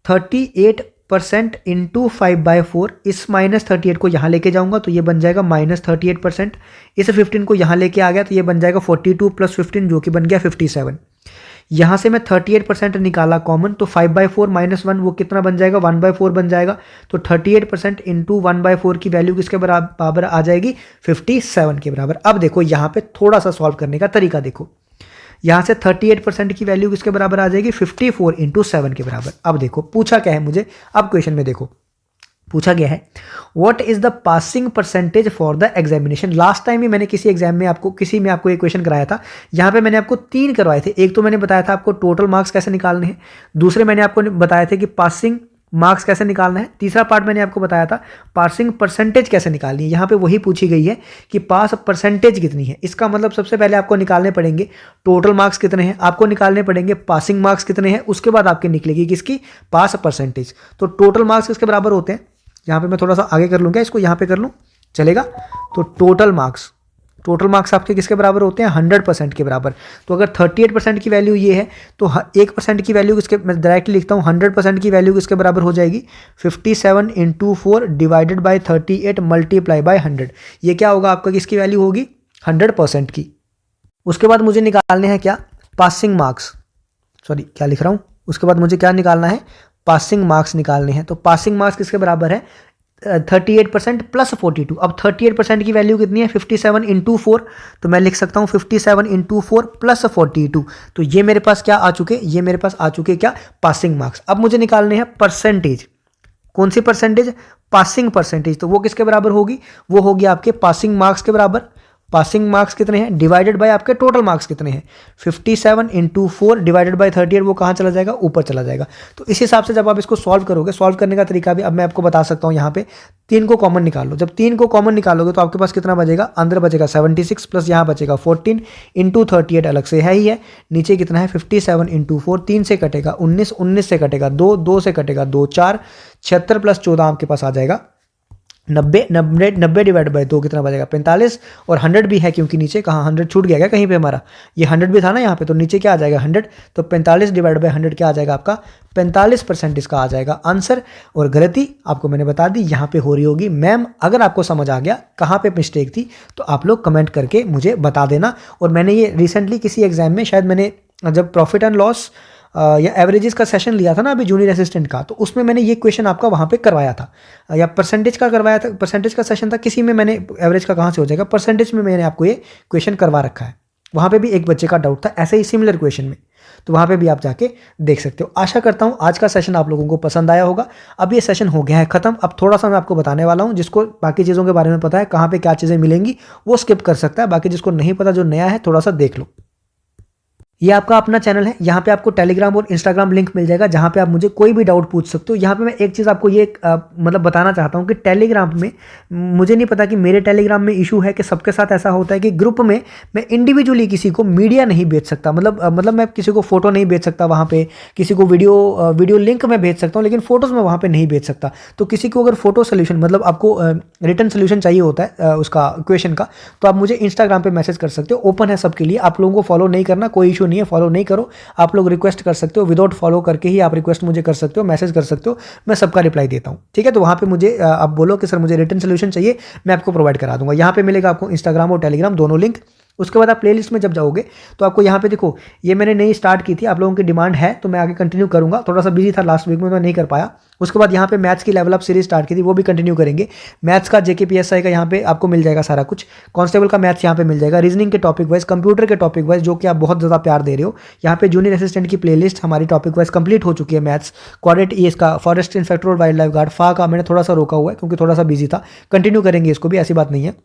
38% इंटू 5/4, इस -38 को यहाँ लेके जाऊंगा तो ये बन जाएगा -38%। इस 15 को यहाँ लेके आ गया तो ये बन जाएगा 42 + 15 जो कि बन गया 57। यहाँ से मैं 38% निकाला कॉमन, तो 5/4 - 1 वो कितना बन जाएगा, 1/4 बन जाएगा। तो 38% इंटू 1/4 की वैल्यू किसके बराबर आ जाएगी, 57 के बराबर। अब देखो यहाँ पे थोड़ा सा सॉल्व करने का तरीका देखो। यहाँ से 38% की वैल्यू किसके बराबर आ जाएगी, 54 × 7 के बराबर। अब देखो पूछा क्या है मुझे, अब क्वेश्चन में देखो पूछा गया है, what is the passing percentage for the examination. Last time ही मैंने किसी एग्जाम में आपको एक क्वेश्चन कराया था। यहाँ पे मैंने आपको 3 करवाए थे। एक तो मैंने बताया था आपको टोटल मार्क्स कैसे निकालने हैं, दूसरे मैंने आपको बताया था कि पासिंग मार्क्स कैसे निकालना है, तीसरा पार्ट मैंने आपको बताया था पासिंग परसेंटेज कैसे निकालनी है। यहाँ पे वही पूछी गई है कि पास परसेंटेज कितनी है। इसका मतलब सबसे पहले आपको निकालने पड़ेंगे टोटल मार्क्स कितने हैं, आपको निकालने पड़ेंगे पासिंग मार्क्स कितने हैं, उसके बाद आपके निकलेगी किसकी, पास परसेंटेज। तो टोटल मार्क्स किसके बराबर होते हैं, यहाँ पे मैं थोड़ा सा आगे कर लूँगा, इसको यहाँ पे कर लूँ चलेगा। तो टोटल मार्क्स आपके किसके बराबर होते हैं, 100% के बराबर। तो अगर 38% की वैल्यू ये है तो 1% की वैल्यू किसके, मैं डायरेक्टली लिखता हूँ 100% की वैल्यू किसके बराबर हो जाएगी, 57 × 4 डिवाइडेड बाई 38 मल्टीप्लाई बाई 100। ये क्या होगा आपका, किसकी वैल्यू होगी, 100% की। उसके बाद मुझे निकालने हैं क्या, पासिंग मार्क्स, सॉरी क्या लिख रहा हूँ, उसके बाद मुझे क्या निकालना है, पासिंग मार्क्स निकालने हैं। तो पासिंग मार्क्स किसके बराबर है, 38% + 42। अब 38% की वैल्यू कितनी है, 57 × 4। तो मैं लिख सकता हूँ 57 × 4 + 42। तो ये मेरे पास क्या आ चुके, ये मेरे पास आ चुके क्या, पासिंग मार्क्स। अब मुझे निकालने हैं परसेंटेज। कौन सी परसेंटेज, पासिंग परसेंटेज। तो वो किसके बराबर होगी, वो होगी आपके पासिंग मार्क्स के बराबर। पासिंग मार्क्स कितने हैं डिवाइडेड बाय आपके टोटल मार्क्स कितने हैं, 57 × 4 डिवाइडेड बाय 38, वो कहाँ चला जाएगा, ऊपर चला जाएगा। तो इस हिसाब से जब आप इसको सॉल्व करोगे, सॉल्व करने का तरीका भी अब मैं आपको बता सकता हूँ। यहाँ पे 3 को कॉमन निकाल लो। जब 3 को कॉमन निकालोगे तो आपके पास कितना बचेगा, अंदर बचेगा 76 प्लस यहाँ बचेगा 14 × 38 अलग से है ही है। नीचे कितना है 57 × 4, 3 से कटेगा 19, 19 से कटेगा 2, 2 से कटेगा 2, 4, 76 + 14 आपके पास आ जाएगा 90, 90 डिवाइड बाय 2 कितना बचेगा 45। और 100 भी है क्योंकि नीचे कहाँ 100 छूट गया क्या कहीं पे हमारा, ये 100 भी था ना यहाँ पे, तो नीचे क्या आ जाएगा 100। तो 45 डिवाइड बाय 100 क्या आ जाएगा आपका, 45% इसका आ जाएगा आंसर। और गलती आपको मैंने बता दी यहाँ पे हो रही होगी। मैम अगर आपको समझ आ गया कहाँ पे मिस्टेक थी तो आप लोग कमेंट करके मुझे बता देना। और मैंने ये रिसेंटली किसी एग्जाम में, शायद मैंने जब प्रॉफिट एंड लॉस या एवरेजेस का सेशन लिया था ना अभी जूनियर असिस्टेंट का, तो उसमें मैंने ये क्वेश्चन आपका वहाँ पे करवाया था, या परसेंटेज का करवाया था, परसेंटेज का सेशन था किसी में, मैंने एवरेज का कहाँ से हो जाएगा, परसेंटेज में मैंने आपको ये क्वेश्चन करवा रखा है। वहाँ पे भी एक बच्चे का डाउट था ऐसे ही सिमिलर क्वेश्चन में, तो वहाँ पे भी आप जाके देख सकते हो। आशा करता हूँ आज का सेशन आप लोगों को पसंद आया होगा। अब ये सेशन हो गया है खत्म। अब थोड़ा सा मैं आपको बताने वाला हूँ, जिसको बाकी चीज़ों के बारे में पता है, कहाँ पे क्या चीज़ें मिलेंगी वो स्किप कर सकता है, बाकी जिसको नहीं पता जो नया है थोड़ा सा देख लो। ये आपका अपना चैनल है, यहाँ पे आपको टेलीग्राम और इंस्टाग्राम लिंक मिल जाएगा, जहाँ पे आप मुझे कोई भी डाउट पूछ सकते हो। यहाँ पे मैं एक चीज़ आपको ये मतलब बताना चाहता हूँ कि टेलीग्राम में मुझे नहीं पता कि मेरे टेलीग्राम में इशू है कि सबके साथ ऐसा होता है कि ग्रुप में मैं इंडिविजुअली किसी को मीडिया नहीं भेज सकता, मतलब मैं किसी को फोटो नहीं भेज सकता वहाँ पे, किसी को वीडियो लिंक मैं भेज सकता हूँ लेकिन फोटोज़ मैं वहाँ पे नहीं भेज सकता। तो किसी को अगर फोटो सोल्यूशन मतलब आपको रिटर्न सोल्यूशन चाहिए होता है उसका क्वेश्चन का, तो आप मुझे इंस्टाग्राम पे मैसेज कर सकते हो, ओपन है सबके लिए। आप लोगों को फॉलो नहीं करना, कोई इशू नहीं है, फॉलो नहीं करो, आप लोग रिक्वेस्ट कर सकते हो, विदाउट फॉलो करके ही आप रिक्वेस्ट मुझे कर सकते हो, मैसेज कर सकते हो, मैं सबका रिप्लाई देता हूँ, ठीक है। तो वहाँ पे मुझे आप बोलो कि सर मुझे रिटर्न सोल्यूशन चाहिए, मैं आपको प्रोवाइड करा दूंगा। यहाँ पे मिलेगा आपको इंस्टाग्राम और टेलीग्राम दोनों लिंक। उसके बाद आप प्लेलिस्ट में जब जाओगे तो आपको यहाँ पे देखो, ये मैंने नई स्टार्ट की थी, आप लोगों की डिमांड है तो मैं आगे कंटिन्यू करूँगा, थोड़ा सा बिजी था लास्ट वीक में, मैं नहीं कर पाया। उसके बाद यहाँ पे मैथ्स की लेवल अप सीरीज स्टार्ट की थी, वो भी कंटिन्यू करेंगे। मैथ्स का JKPSI का यहाँ पे आपको मिल जाएगा सारा कुछ, कांस्टेबल का मैथ्स यहाँ पे मिल जाएगा, रीजनिंग के टॉपिक वाइज, कंप्यूटर के टॉपिक वाइज, जो कि आप बहुत ज़्यादा प्यार दे रहे हो। यहाँ पे जूनियर असिस्टेंट की प्लेलिस्ट हमारी टॉपिक वाइज कंप्लीट हो चुकी है। मैथ्स, क्वाड्रेट ES का, फॉरेस्ट इंस्पेक्टर और वाइल्ड लाइफ गार्ड, फा का मैंने थोड़ा सा रोका हुआ है क्योंकि थोड़ा सा बिजी था, कंटिन्यू करेंगे इसको भी, ऐसी बात नहीं है।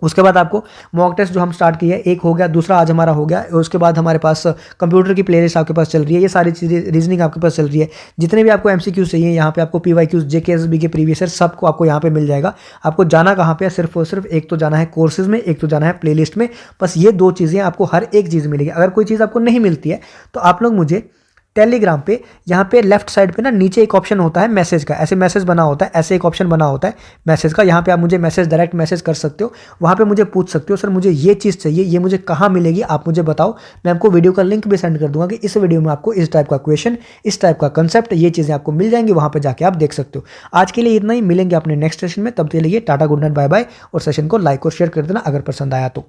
उसके बाद आपको मॉक टेस्ट जो हम स्टार्ट किए, एक हो गया, दूसरा आज हमारा हो गया। उसके बाद हमारे पास कंप्यूटर की प्लेलिस्ट आपके पास चल रही है, ये सारी चीज़ें, रीजनिंग आपके पास चल रही है। जितने भी आपको MCQs चाहिए यहाँ पे आपको PYQs, JKSB के प्रीवियस ईयर सबको आपको यहाँ पे मिल जाएगा। आपको जाना कहाँ पे है, सिर्फ और सिर्फ एक तो जाना है कोर्सेज में, एक तो जाना है प्लेलिस्ट में, बस ये दो चीज़ें आपको हर एक चीज़ मिलेगी। अगर कोई चीज़ आपको नहीं मिलती है तो आप लोग मुझे टेलीग्राम पे, यहाँ पे लेफ्ट साइड पे ना नीचे एक ऑप्शन होता है मैसेज का, ऐसे मैसेज बना होता है, ऐसे एक ऑप्शन बना होता है मैसेज का, यहाँ पे आप मुझे मैसेज, डायरेक्ट मैसेज कर सकते हो। वहाँ पे मुझे पूछ सकते हो सर मुझे ये चीज़ चाहिए, ये मुझे कहाँ मिलेगी, आप मुझे बताओ, मैं आपको वीडियो का लिंक भी सेंड कर दूंगा कि इस वीडियो में आपको इस टाइप का क्वेश्चन, इस टाइप का कंसेप्ट, ये चीज़ें आपको मिल जाएंगी, वहाँ पर जाके आप देख सकते हो। आज के लिए इतना ही, मिलेंगे अपने नेक्स्ट सेशन में, तब के लिए tata, good night, bye bye. और सेशन को लाइक और शेयर कर देना अगर पसंद आया तो।